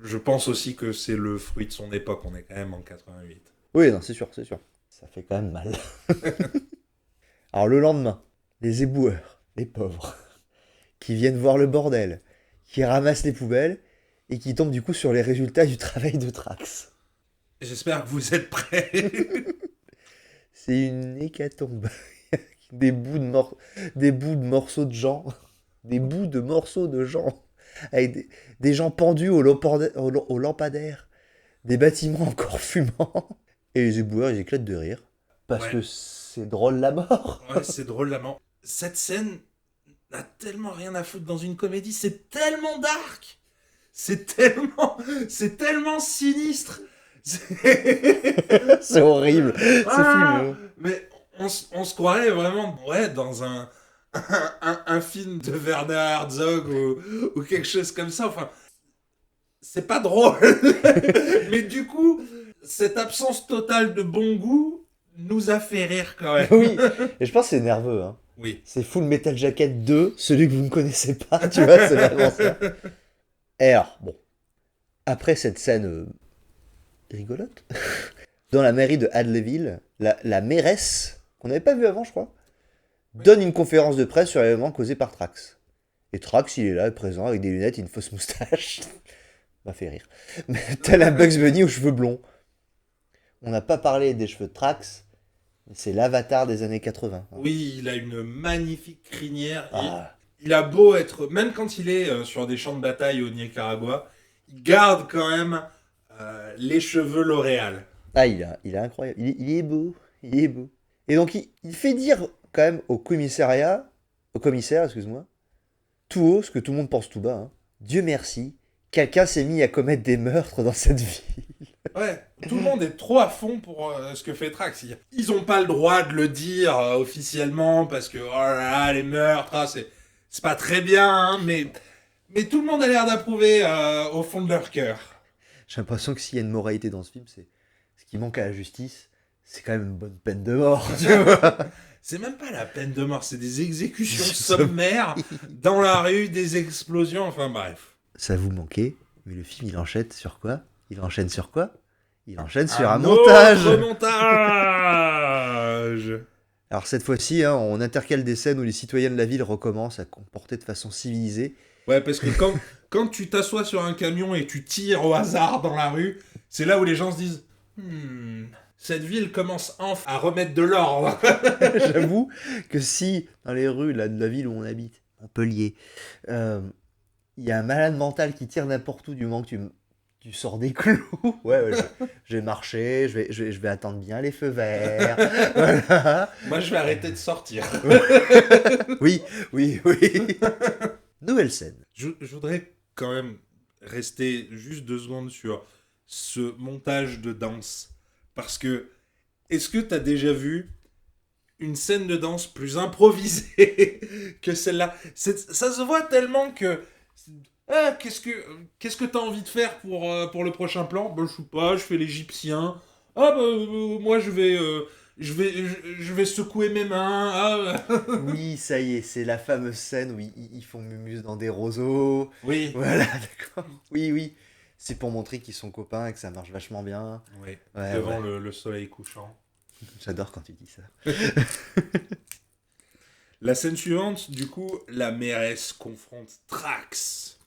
Je pense aussi que c'est le fruit de son époque. On est quand même en 88. Oui, non, c'est sûr, c'est sûr. Ça fait quand même mal. Alors le lendemain, les éboueurs, les pauvres, qui viennent voir le bordel, qui ramassent les poubelles et qui tombent du coup sur les résultats du travail de Trax. J'espère que vous êtes prêts. C'est une hécatombe. Des bouts de morceaux de gens. Des bouts de morceaux de gens. Avec des gens pendus au lampadaire. Des bâtiments encore fumants. Et les éboueurs, ils éclatent de rire. Parce Ouais. que c'est drôle la mort. Ouais, c'est drôle la mort. Cette scène n'a tellement rien à foutre dans une comédie. C'est tellement dark. C'est tellement sinistre. C'est horrible. Ce Ah, film. mais on se croirait vraiment ouais, dans un film de Werner Herzog ou quelque chose comme ça. Enfin, c'est pas drôle. Mais du coup, cette absence totale de bon goût nous a fait rire quand même. Oui. Et je pense que c'est nerveux. Hein. Oui. C'est Full Metal Jacket 2, celui que vous ne connaissez pas, tu vois, c'est vraiment ça. Et alors, bon, après cette scène rigolote, dans la mairie de Hadleyville, la mairesse, qu'on n'avait pas vue avant, je crois, donne une conférence de presse sur l'événement causé par Trax. Et Trax, il est là, présent, avec des lunettes et une fausse moustache. M'a fait rire. Mais tel un Bugs Bunny aux cheveux blonds. On n'a pas parlé des cheveux de Trax, mais c'est l'avatar des années 80. Oui, il a une magnifique crinière. Ah, Il a beau être, même quand il est sur des champs de bataille au Nicaragua, il garde quand même les cheveux L'Oréal. ah il est incroyable. Il est beau. Il est beau. Et donc, il fait dire quand même au commissaire, excuse-moi, tout haut, ce que tout le monde pense tout bas. Hein. Dieu merci, quelqu'un s'est mis à commettre des meurtres dans cette ville. Ouais, tout le monde est trop à fond pour ce que fait Trax. Ils ont pas le droit de le dire officiellement parce que oh là là, les meurtres, ah, c'est pas très bien, hein, mais tout le monde a l'air d'approuver au fond de leur cœur. J'ai l'impression que s'il y a une moralité dans ce film, c'est ce qui manque à la justice, c'est quand même une bonne peine de mort. Tu vois. C'est même pas la peine de mort, c'est des exécutions sommaires dans la rue, des explosions, enfin bref. Ça vous manquait, mais le film il enchaîne sur quoi? Il enchaîne sur quoi? Il enchaîne sur un montage. Autre montage. Alors cette fois-ci, hein, on intercale des scènes où les citoyens de la ville recommencent à comporter de façon civilisée. Ouais, parce que quand tu t'assois sur un camion et tu tires au hasard dans la rue, c'est là où les gens se disent cette ville commence enfin à remettre de l'ordre. J'avoue que si dans les rues là, de la ville où on habite, Montpellier, il y a un malade mental qui tire n'importe où du moment que tu sors des clous, ouais, je vais marcher, je vais attendre bien les feux verts. Voilà. Moi, je vais arrêter de sortir. Oui. Nouvelle scène. Je voudrais quand même rester juste 2 secondes sur ce montage de danse. Parce que, est-ce que t'as déjà vu une scène de danse plus improvisée que celle-là? Ça se voit tellement que... Ah, qu'est-ce que t'as envie de faire pour le prochain plan? Ben, je sais pas, je fais l'Égyptien. Ah, bah, moi, je vais secouer mes mains. Ah, Oui, ça y est, c'est la fameuse scène où ils font mumuse dans des roseaux. oui. Voilà, d'accord. Oui. C'est pour montrer qu'ils sont copains et que ça marche vachement bien. Oui, Ouais, devant ouais. le soleil couchant. J'adore quand tu dis ça. La scène suivante, du coup, la mairesse confronte Trax.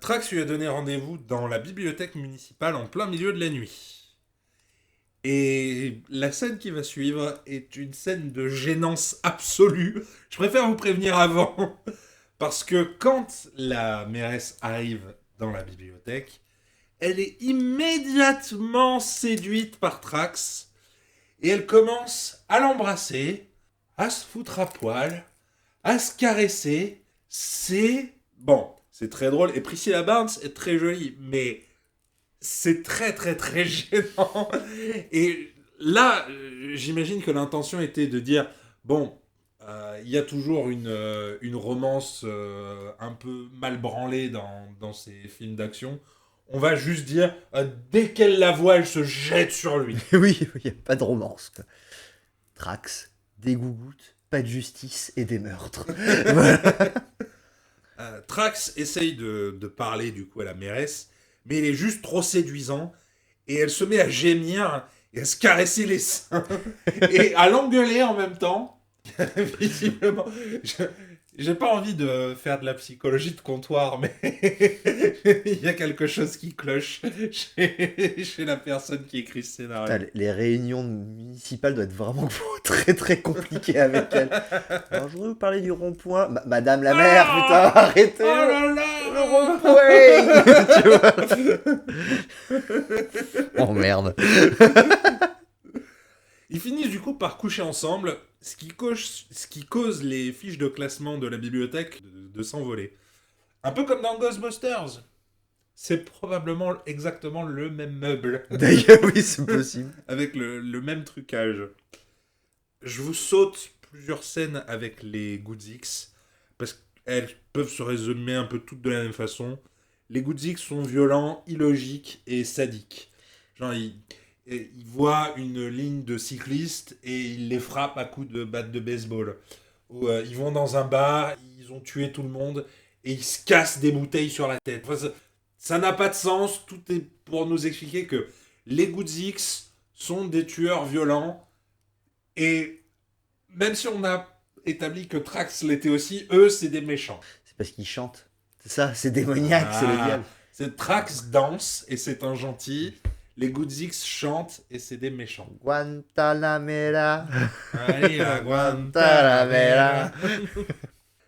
Trax lui a donné rendez-vous dans la bibliothèque municipale en plein milieu de la nuit. Et la scène qui va suivre est une scène de gênance absolue. Je préfère vous prévenir avant. Parce que quand la mairesse arrive dans la bibliothèque, elle est immédiatement séduite par Trax. Et elle commence à l'embrasser, à se foutre à poil, à se caresser. C'est... Bon, c'est très drôle. Et Priscilla Barnes est très jolie, mais c'est très très très gênant. Et là, j'imagine que l'intention était de dire, bon, il y a toujours une romance un peu mal branlée dans ces films d'action. On va juste dire, dès qu'elle la voit, elle se jette sur lui. Oui, il n'y a pas de romance. Quoi. Trax, des gougouttes, pas de justice et des meurtres. Voilà. Trax essaye de parler du coup à la mairesse, mais il est juste trop séduisant et elle se met à gémir et à se caresser les seins et à l'engueuler en même temps. Visiblement, j'ai pas envie de faire de la psychologie de comptoir, mais il y a quelque chose qui cloche chez la personne qui écrit ce scénario. Putain, les réunions municipales doivent être vraiment très très compliquées avec elle. Alors, je voudrais vous parler du rond-point. Madame la maire, putain, arrêtez Oh là là le rond-point. Tu vois. Oh merde. Ils finissent du coup par coucher ensemble, ce qui cause les fiches de classement de la bibliothèque de s'envoler. Un peu comme dans Ghostbusters. C'est probablement exactement le même meuble, D'ailleurs, oui, c'est possible. avec le même trucage. Je vous saute plusieurs scènes avec les Goodzix, parce qu'elles peuvent se résumer un peu toutes de la même façon. Les Goodzix sont violents, illogiques et sadiques. Genre, ils voient une ligne de cyclistes et ils les frappent à coups de batte de baseball. Ou ils vont dans un bar, ils ont tué tout le monde et ils se cassent des bouteilles sur la tête. Enfin, ça n'a pas de sens. Tout est pour nous expliquer que les Goodzix sont des tueurs violents et même si on a établi que Trax l'était aussi, eux, c'est des méchants. C'est parce qu'ils chantent. C'est ça, c'est démoniaque, c'est le diable. C'est Trax danse et c'est un gentil. Les Goodzix chantent et c'est des méchants. Guantanamera. Allez, à Guantanamera.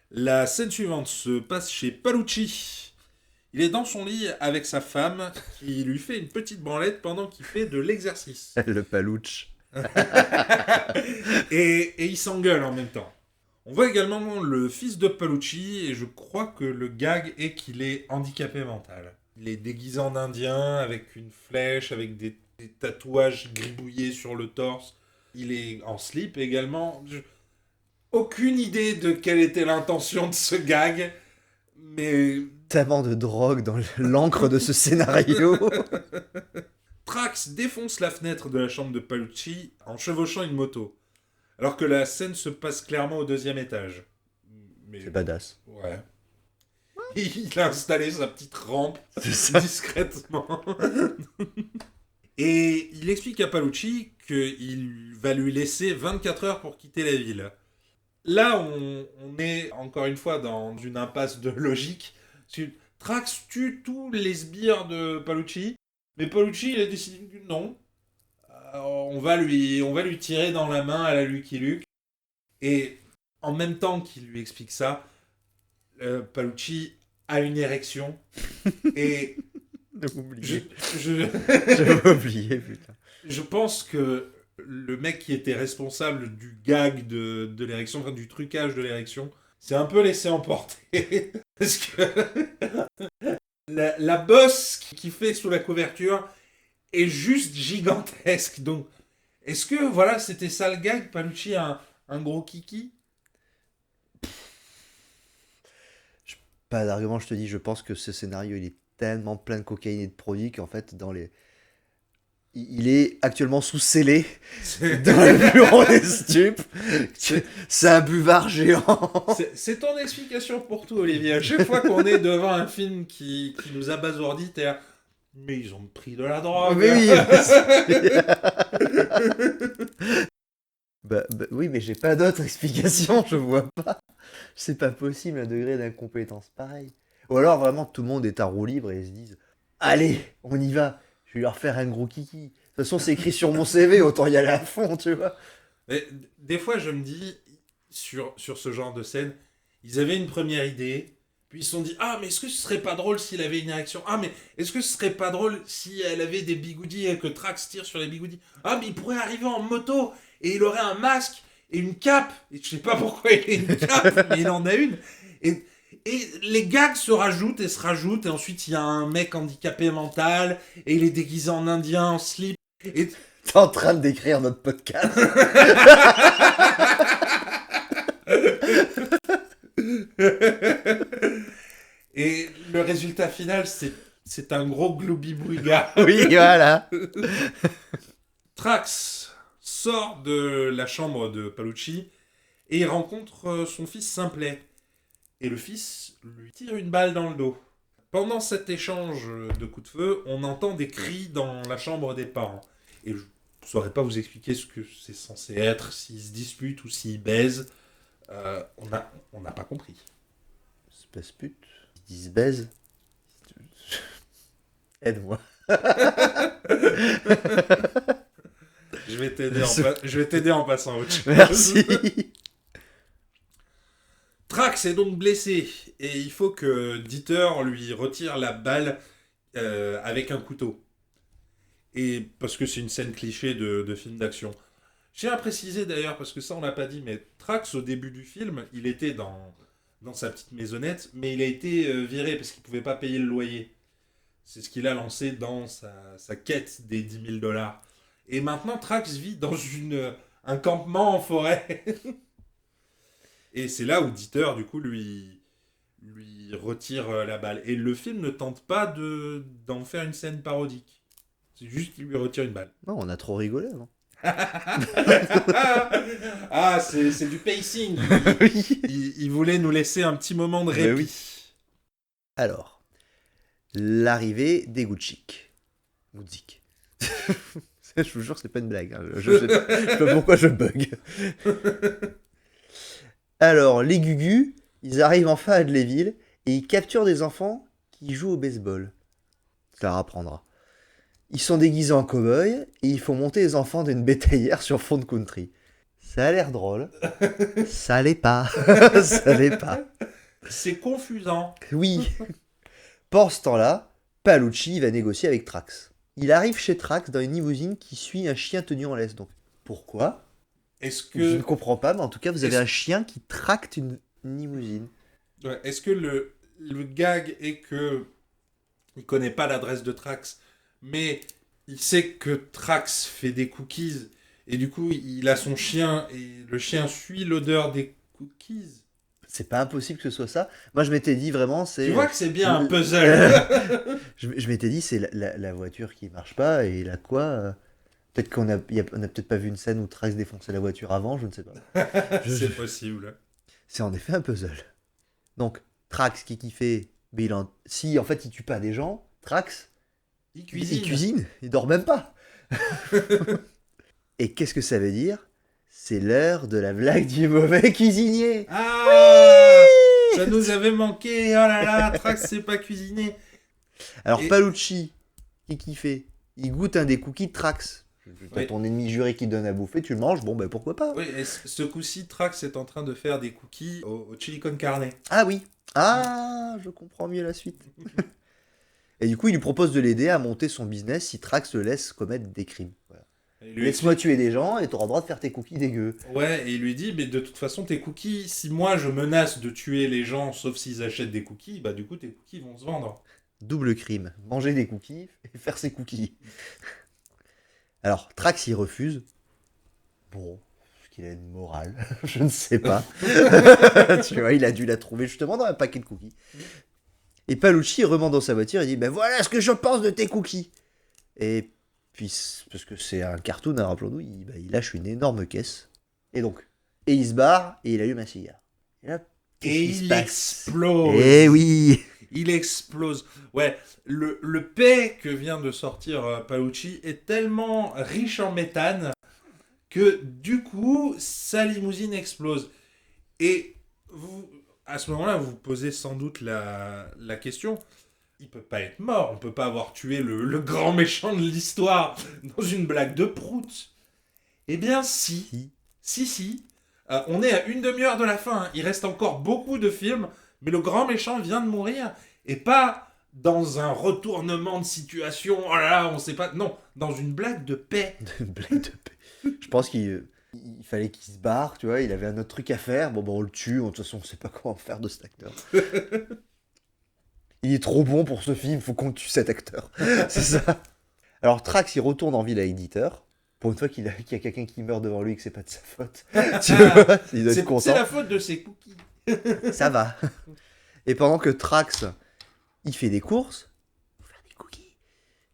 La scène suivante se passe chez Palucci. Il est dans son lit avec sa femme qui lui fait une petite branlette pendant qu'il fait de l'exercice. Le palouche. Et il s'engueule en même temps. On voit également le fils de Palucci et je crois que le gag est qu'il est handicapé mental. Il est déguisé en indien avec une flèche, avec des tatouages gribouillés sur le torse. Il est en slip également. Aucune idée de quelle était l'intention de ce gag, mais Tellement de drogue dans l'encre de ce scénario. Trax défonce la fenêtre de la chambre de Palucci en chevauchant une moto, alors que la scène se passe clairement au 2e étage. Mais C'est badass. ouais. Il a installé sa petite rampe C'est ça. discrètement. Et il explique à Palucci qu'il va lui laisser 24 heures pour quitter la ville. Là, on est encore une fois dans une impasse de logique. Trax tue tous les sbires de Palucci, mais Palucci, il a décidé que non. On va lui tirer dans la main à la Lucky Luke. Et en même temps qu'il lui explique ça, Palucci a une érection. Et Oublié. je, J'avais oublié, putain. je pense que le mec qui était responsable du gag de l'érection, enfin du trucage de l'érection, s'est un peu laissé emporter. Parce que la bosse qui fait sous la couverture est juste gigantesque. Donc, est-ce que, voilà, c'était ça le gag? Palucci a un gros kiki? Pas d'argument, je te dis, je pense que ce scénario, il est tellement plein de cocaïne et de produits qu'en fait, il est actuellement sous scellé dans le bureau des stupes. C'est un buvard géant. C'est ton explication pour tout, Olivier. À chaque fois qu'on est devant un film qui nous abasourdit, t'es là, mais ils ont pris de la drogue. Mais oui. Oui, mais j'ai pas d'autre explication, je vois pas. C'est pas possible un degré d'incompétence pareil. Ou alors vraiment tout le monde est à roue libre et ils se disent allez, on y va, je vais leur faire un gros kiki. De toute façon, c'est écrit sur mon CV, autant y aller à fond, tu vois. Mais, des fois, je me dis, sur ce genre de scène, ils avaient une première idée, puis ils se sont dit, ah, mais est-ce que ce serait pas drôle s'il avait une érection? Ah, mais est-ce que ce serait pas drôle si elle avait des bigoudis et que Trax tire sur les bigoudis? Ah, mais il pourrait arriver en moto et il aurait un masque et une cape. Et je sais pas pourquoi il a une cape, mais il en a une. Et les gags se rajoutent et se rajoutent, et ensuite il y a un mec handicapé mental, et il est déguisé en indien, en slip. Et T'es en train de décrire notre podcast. Et le résultat final, c'est un gros gloubi-boulga. Oui, voilà. Trax sort de la chambre de Palucci et il rencontre son fils Simplet. Et le fils lui tire une balle dans le dos. Pendant cet échange de coups de feu, on entend des cris dans la chambre des parents. Et je ne saurais pas vous expliquer ce que c'est censé être, s'ils se disputent ou s'ils baisent. On n'a pas compris. Espèce pute. Ils disent baise. Aide-moi. Je vais t'aider en passant à autre chose. Merci. Trax est donc blessé et il faut que Dieter lui retire la balle avec un couteau. Et parce que c'est une scène cliché de film d'action. Je tiens à préciser d'ailleurs, parce que ça on l'a pas dit, mais Trax au début du film, il était dans sa petite maisonnette, mais il a été viré parce qu'il pouvait pas payer le loyer. C'est ce qu'il a lancé dans sa quête des 10 000 $. Et maintenant, Trax vit dans un campement en forêt. Et c'est là où Dieter, du coup, lui retire la balle. Et le film ne tente pas d'en faire une scène parodique. C'est juste qu'il lui retire une balle. Non, on a trop rigolé, non? Ah, c'est du pacing. Oui. Il voulait nous laisser un petit moment de Mais répit. oui. Alors, l'arrivée des Gutschik. Gutschik. Je vous jure, c'est pas une blague. Hein. Je sais pas pourquoi je bug. Alors, les Gugus, ils arrivent enfin à Adléville et ils capturent des enfants qui jouent au baseball. Ça leur apprendra. Ils sont déguisés en cow-boys et ils font monter les enfants d'une bétaillère sur fond de country. Ça a l'air drôle. Ça l'est pas. Ça l'est pas. C'est confusant. Oui. Pendant ce temps-là, Paolucci va négocier avec Trax. Il arrive chez Trax dans une limousine qui suit un chien tenu en laisse. Donc, pourquoi? Est-ce Je ne que, comprends pas, mais en tout cas, vous avez Est-ce- un chien qui tracte une limousine. ouais, est-ce que le gag est que il connaît pas l'adresse de Trax, mais il sait que Trax fait des cookies et du coup il a son chien et le chien suit l'odeur des cookies. C'est pas impossible que ce soit ça. Moi, je m'étais dit vraiment, c'est. Tu vois que c'est bien un l- puzzle. je m'étais dit, c'est la voiture qui marche pas et là quoi peut-être on a peut-être pas vu une scène où Trax défonçait la voiture avant, je ne sais pas. C'est possible. C'est en effet un puzzle. Donc, Trax, qui fait si en fait il tue pas des gens, Trax, Il il cuisine. cuisine, il dort même pas. Et qu'est-ce que ça veut dire? C'est l'heure de la blague du mauvais cuisinier. Ah, ça nous avait manqué. Oh là là, Trax sait pas cuisiner. Alors Et- Paolucci, qui fait? Il goûte un des cookies de Trax. T'as Oui. ton ennemi juré qui te donne à bouffer, tu le manges, bon ben pourquoi pas. Oui, et ce coup-ci, Trax est en train de faire des cookies au chili con carne. Ah oui. Ah, je comprends mieux la suite. Et du coup, il lui propose de l'aider à monter son business si Trax le laisse commettre des crimes. Voilà. Il lui Laisse-moi tuer des gens et t'auras le droit de faire tes cookies dégueux. Ouais, et il lui dit, mais de toute façon, tes cookies, si moi je menace de tuer les gens, sauf s'ils achètent des cookies, bah du coup, tes cookies vont se vendre. Double crime. Manger des cookies et faire ses cookies. Alors, Trax, il refuse. Bon, est-ce qu'il a une morale? Je ne sais pas. Tu vois, il a dû la trouver justement dans un paquet de cookies. Et Paolucci remonte dans sa voiture et dit, ben voilà ce que je pense de tes cookies. Et puis, parce que c'est un cartoon, hein, rappelons-nous, il lâche une énorme caisse. Et donc, il se barre et il allume un cigare. Et là, qu'est-ce Et qui se il passe? explose. Eh oui. Il explose. Ouais, le paix que vient de sortir Paolucci est tellement riche en méthane que du coup, sa limousine explose. Et vous, à ce moment-là, vous vous posez sans doute la question. Il peut pas être mort, on peut pas avoir tué le grand méchant de l'histoire dans une blague de prout. Eh bien si, si. On est à une demi-heure de la fin, hein. Il reste encore beaucoup de films, mais le grand méchant vient de mourir, et pas dans un retournement de situation, oh là là, on sait pas, non, dans une blague de paix. Une blague de paix. Je pense il fallait qu'il se barre, tu vois, il avait un autre truc à faire. Bon, on le tue, de toute façon, on sait pas comment faire de cet acteur. Il est trop bon pour ce film, faut qu'on tue cet acteur. C'est ça. Alors, Trax, il retourne en ville avec Dieter. Pour une fois qu'il y a quelqu'un qui meurt devant lui et que c'est pas de sa faute. Tu vois, il doit être C'est content. la faute de ses cookies. Ça va. Et pendant que Trax, il fait des courses, pour faire des cookies,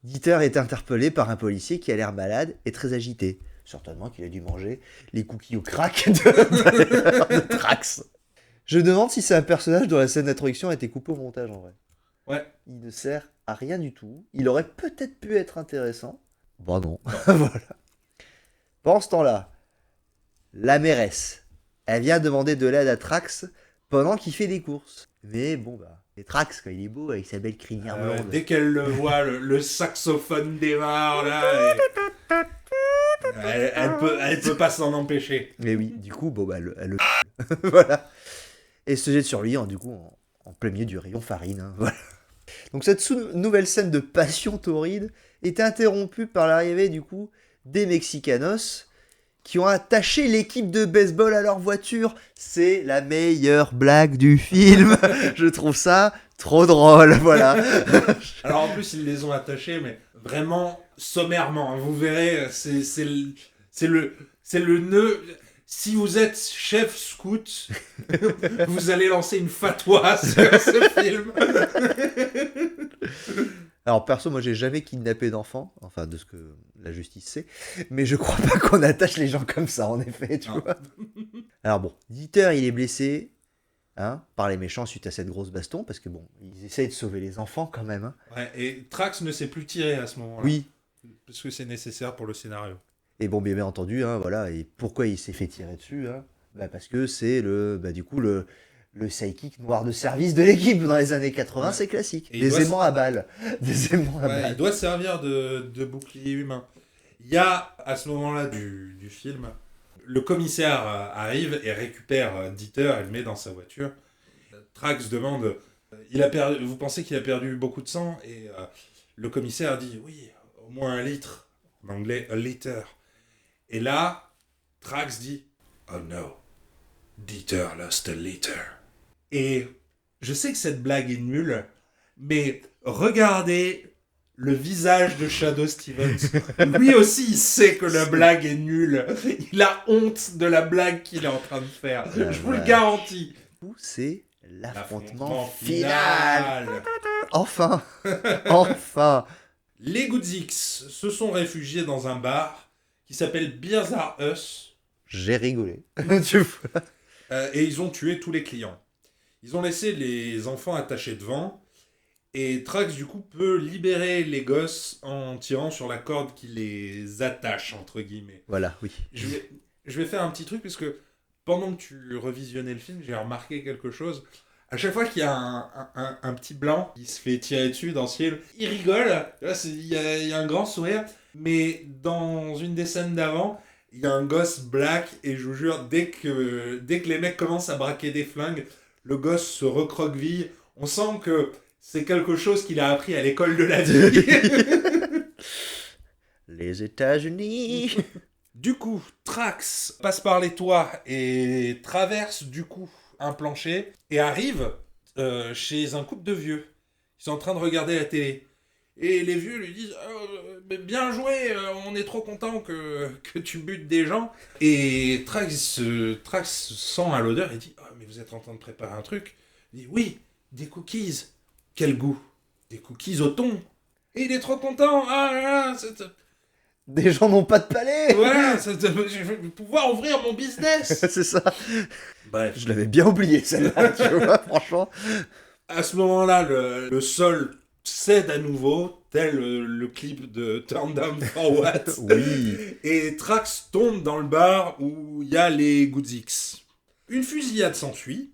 Dieter est interpellé par un policier qui a l'air malade et très agité. Certainement qu'il a dû manger les cookies au crack de Trax. Je demande si c'est un personnage dont la scène d'introduction a été coupée au montage en vrai. Ouais. Il ne sert à rien du tout. Il aurait peut-être pu être intéressant. Bon non. Voilà. Pendant ce temps-là, la mairesse, elle vient demander de l'aide à Trax pendant qu'il fait des courses. Mais bon bah, c'est Trax quand il est beau avec sa belle crinière blonde. Dès qu'elle le voit, le saxophone démarre là. Elle peut pas s'en empêcher. Mais oui, du coup, bon bah, elle le voilà. Et se jette sur lui, du coup, en plein milieu du rayon farine. Hein, voilà. Donc cette nouvelle scène de passion torride est interrompue par l'arrivée du coup des Mexicanos qui ont attaché l'équipe de baseball à leur voiture. C'est la meilleure blague du film. Je trouve ça Trop drôle, voilà. Alors en plus, ils les ont attachés, mais vraiment sommairement, hein. Vous verrez, c'est le nœud. Si vous êtes chef scout, vous allez lancer une fatwa sur ce film. Alors perso, moi j'ai jamais kidnappé d'enfant, enfin de ce que la justice sait, mais je crois pas qu'on attache les gens comme ça en effet, tu Non. vois. Alors bon, Dieter il est blessé hein, par les méchants suite à cette grosse baston, parce que bon, ils essayent de sauver les enfants quand même. Hein. Ouais, et Trax ne sait plus tirer à ce moment-là. Oui, Parce que c'est nécessaire pour le scénario. et bon bien entendu, hein, voilà, et pourquoi il s'est fait tirer dessus hein bah, parce que c'est du coup le sidekick noir de service de l'équipe dans les années 80, Ouais. c'est classique. Et il Des doit aimants à balles. Des aimants à Ouais, il balles. doit servir de bouclier humain. Il y a, à ce moment-là du film, le commissaire arrive et récupère Dieter et le met dans sa voiture. Trax demande, vous pensez qu'il a perdu beaucoup de sang? Et le commissaire dit, oui, au moins 1 litre. En anglais, a liter. Et là, Trax dit, oh no, Dieter lost a liter. Et je sais que cette blague est nulle, mais regardez le visage de Shadoe Stevens. Lui aussi, il sait que la blague est nulle. Il a honte de la blague qu'il est en train de faire. La Je vous le vache. garantis. Du coup, c'est l'affrontement L'affrontement final. final. Enfin, enfin. Les Goodzix se sont réfugiés dans un bar qui s'appelle Beers Are Us. J'ai rigolé. Tu vois. Et ils ont tué tous les clients. Ils ont laissé les enfants attachés devant. Et Trax, du coup, peut libérer les gosses en tirant sur la corde qui les attache, entre guillemets. Voilà, oui. Je vais faire un petit truc, parce que pendant que tu revisionnais le film, j'ai remarqué quelque chose. À chaque fois qu'il y a un petit blanc qui se fait tirer dessus dans ce film, il rigole. Là, il y a un grand sourire. Mais dans une des scènes d'avant, il y a un gosse black. Et je vous jure, dès que les mecs commencent à braquer des flingues, le gosse se recroqueville. On sent que c'est quelque chose qu'il a appris à l'école de la vie. Les États-Unis. Du coup, Trax passe par les toits et traverse du coup un plancher et arrive chez un couple de vieux. Ils sont en train de regarder la télé. Et les vieux lui disent bien joué, on est trop content que tu butes des gens. Et Trax sent à l'odeur et dit mais vous êtes en train de préparer un truc. Il dit oui, des cookies. Quel goût? Des cookies au thon. Et il est trop content. Ah là là, Des gens n'ont pas de palais. voilà, je vais pouvoir ouvrir mon business. C'est ça. Bref. Je l'avais bien oublié celle-là, tu vois, franchement. À ce moment-là, le sol cède à nouveau, tel le clip de Turn Down for What. Oui. Et Trax tombe dans le bar où il y a les Goodzix. Une fusillade s'ensuit,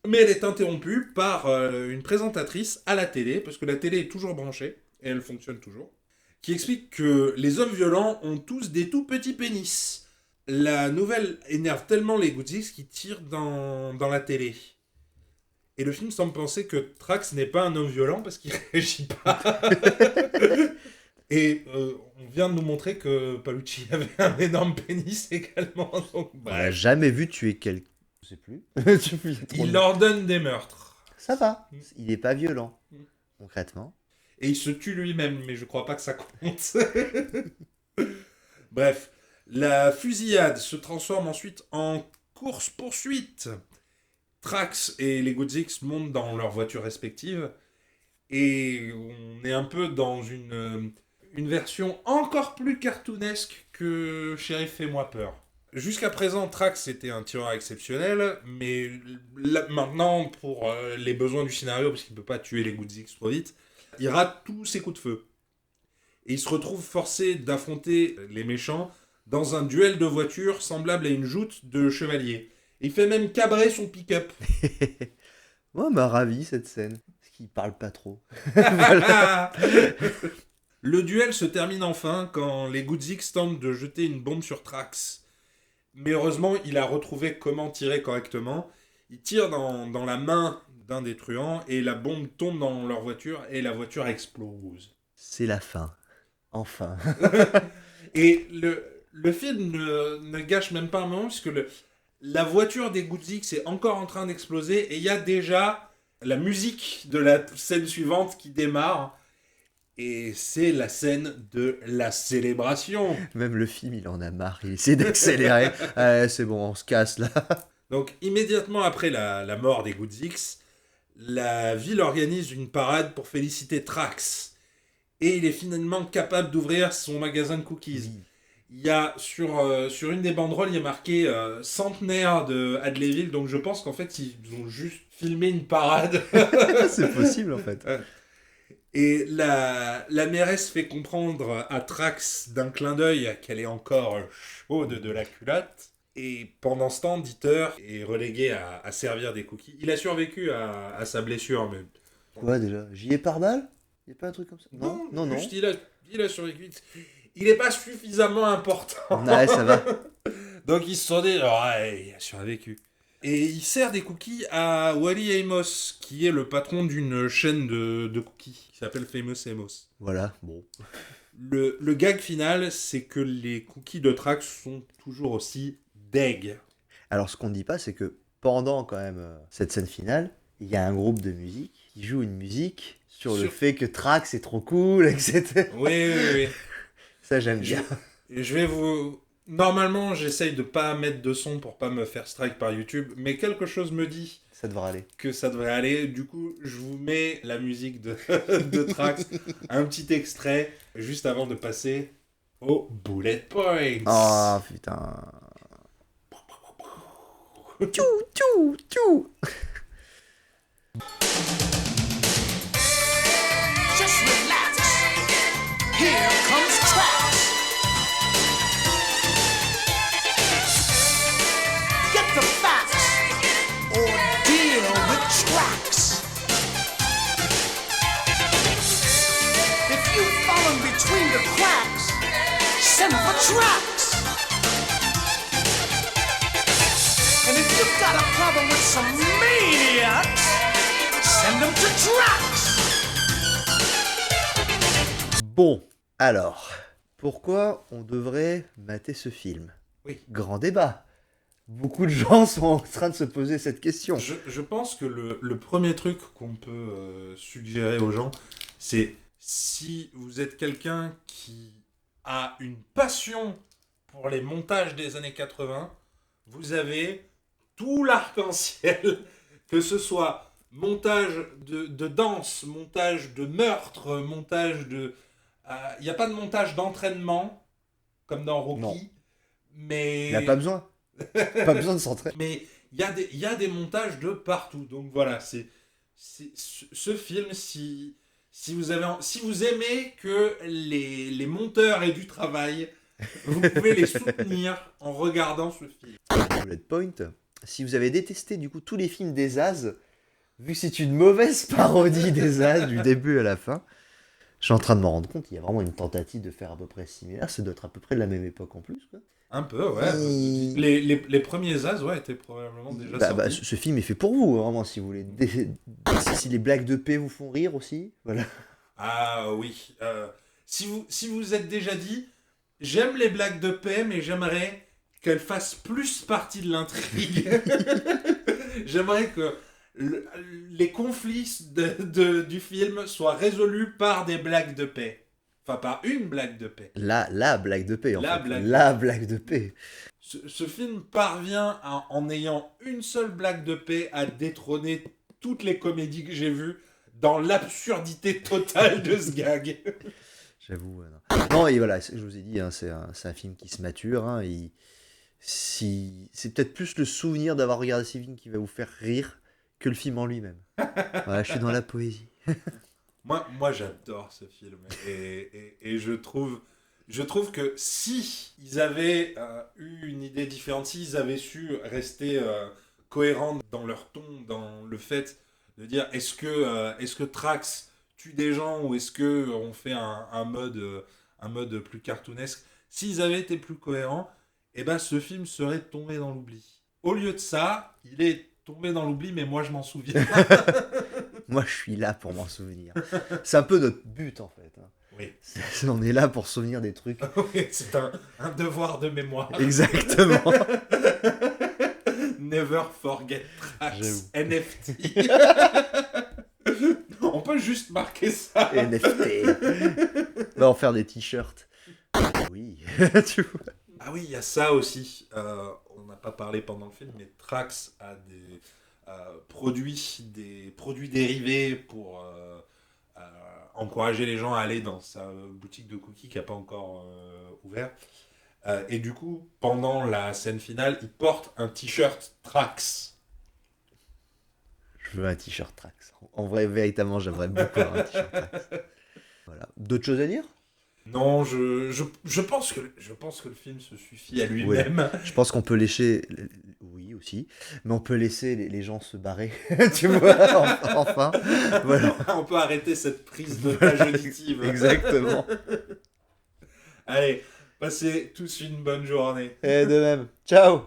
mais elle est interrompue par une présentatrice à la télé, parce que la télé est toujours branchée, et elle fonctionne toujours, qui explique que les hommes violents ont tous des tout petits pénis. La nouvelle énerve tellement les Goodzix qu'ils tirent dans la télé. Et le film semble penser que Trax n'est pas un homme violent parce qu'il réagit pas. Et on vient de nous montrer que Paolucci avait un énorme pénis également. Donc, On n'a bref. jamais vu tuer quelqu'un. Je sais plus. Il ordonne des meurtres. Ça va. Il est pas violent, Mm. concrètement. Et il se tue lui-même, mais je crois pas que ça compte. Bref, la fusillade se transforme ensuite en course-poursuite. Trax et les Goodzix montent dans leurs voitures respectives et on est un peu dans une version encore plus cartoonesque que Shérif Fais-moi peur. Jusqu'à présent, Trax était un tireur exceptionnel, mais là, maintenant, pour les besoins du scénario, parce qu'il ne peut pas tuer les Goodzix trop vite, il rate tous ses coups de feu. Et il se retrouve forcé d'affronter les méchants dans un duel de voitures semblable à une joute de chevaliers. Il fait même cabrer son pick-up. Moi, m'a ravi cette scène. Parce qu'il parle pas trop. Le duel se termine enfin quand les Goodzix tentent de jeter une bombe sur Trax. Mais heureusement, il a retrouvé comment tirer correctement. Il tire dans la main d'un des truands et la bombe tombe dans leur voiture et la voiture explose. C'est la fin. Enfin. Et le film ne gâche même pas un moment puisque la voiture des Goodzix est encore en train d'exploser et il y a déjà la musique de la scène suivante qui démarre. Et c'est la scène de la célébration. Même le film, il en a marre, il essaie d'accélérer. C'est bon, on se casse là. Donc immédiatement après la mort des Goodsix, la ville organise une parade pour féliciter Trax. Et il est finalement capable d'ouvrir son magasin de cookies. Il y a sur une des banderoles, il y a marqué centenaire de Hadleyville, donc je pense qu'en fait ils ont juste filmé une parade. C'est possible en fait. Et la mairesse fait comprendre à Trax d'un clin d'œil qu'elle est encore chaude de la culotte. Et pendant ce temps, Dieter est relégué à servir des cookies. Il a survécu à sa blessure, mais... Quoi déjà? J'y ai par balle? Il n'y a pas un truc comme ça? Non. Juste, il a survécu. Il n'est pas suffisamment important. Ouais, ça va. Donc ils se sont dit, il a survécu. Et il sert des cookies à Wally Amos, qui est le patron d'une chaîne de cookies, qui s'appelle Famous Amos. Voilà, bon. Le gag final, c'est que les cookies de Trax sont toujours aussi deg. Alors ce qu'on ne dit pas, c'est que pendant quand même cette scène finale, il y a un groupe de musique qui joue une musique sur le fait que Trax est trop cool, etc. Oui. Ça j'aime bien. Je vais vous... Normalement, j'essaye de pas mettre de son pour pas me faire strike par YouTube, mais quelque chose me dit ça devrait aller. Que ça devrait aller. Du coup, je vous mets la musique de Trax, un petit extrait, juste avant de passer au bullet points. Oh putain. Tchou. Just relax. Here comes Trax. Get the facts or deal with Trax. If you've fallen between the cracks, send for Trax. And if you've got a problem with some maniacs, send them to Trax. Bon, alors, pourquoi on devrait mater ce film? Oui. Grand débat. Beaucoup de gens sont en train de se poser cette question. Je pense que le premier truc qu'on peut suggérer aux gens, c'est si vous êtes quelqu'un qui a une passion pour les montages des années 80, vous avez tout l'arc-en-ciel, que ce soit montage de danse, montage de meurtre, montage de... Il n'y a pas de montage d'entraînement, comme dans Rocky, Non. mais... Il n'y a pas besoin. Pas besoin de s'entraîner. Mais il y a des montages de partout. Donc voilà, c'est ce film, si vous aimez que les monteurs aient du travail, vous pouvez les soutenir en regardant ce film. Bullet Point. Si vous avez détesté du coup tous les films des As, vu que c'est une mauvaise parodie des As du début à la fin, je suis en train de m'en rendre compte, il y a vraiment une tentative de faire à peu près similaire. Ça doit être à peu près de la même époque en plus, quoi. Un peu, ouais. Les premiers As, ouais, étaient probablement déjà sortis. Ce film est fait pour vous, vraiment, si vous voulez. Si les blagues de paix vous font rire aussi, voilà. Ah oui. Si vous êtes déjà dit, j'aime les blagues de paix, mais j'aimerais qu'elles fassent plus partie de l'intrigue. J'aimerais que les conflits du film soient résolus par des blagues de paix. Enfin, par une blague de paix. La blague de paix, en fait. Blague. La blague de paix. Ce film parvient, en ayant une seule blague de paix, à détrôner toutes les comédies que j'ai vues dans l'absurdité totale de ce gag. J'avoue. Non, et voilà, je vous ai dit, hein, c'est un film qui se mature. Hein, c'est peut-être plus le souvenir d'avoir regardé ce film qui va vous faire rire que le film en lui-même. Voilà, je suis dans la poésie. Moi j'adore ce film et je trouve que si ils avaient eu une idée différente, s'ils avaient su rester cohérents dans leur ton, dans le fait de dire est-ce que Trax tue des gens ou est-ce que on fait un mode plus cartoonesque, s'ils avaient été plus cohérents, et ben ce film serait tombé dans l'oubli. Au lieu de ça, il est tombé dans l'oubli, mais moi je m'en souviens. Moi, je suis là pour m'en souvenir. C'est un peu notre but, en fait. Hein. Oui. On est là pour se souvenir des trucs. Oui, c'est un devoir de mémoire. Exactement. Never forget Trax. NFT. peut juste marquer ça. NFT. On va en faire des t-shirts. Oui, tu vois. Ah oui, il y a ça aussi. On n'a pas parlé pendant le film, mais Trax a produit des produits dérivés pour encourager les gens à aller dans sa boutique de cookies qui n'a pas encore ouvert. Et du coup, pendant la scène finale, il porte un t-shirt Trax. Je veux un t-shirt Trax. En vrai, véritablement, j'aimerais beaucoup avoir un t-shirt Trax. Voilà. D'autres choses à dire? Non, je pense que le film se suffit à lui-même. Je pense qu'on peut laisser... Oui, aussi. Mais on peut laisser les gens se barrer. Tu vois, enfin. Voilà. On peut arrêter cette prise d'otage auditive. Exactement. Allez, passez tous une bonne journée. Et de même. Ciao.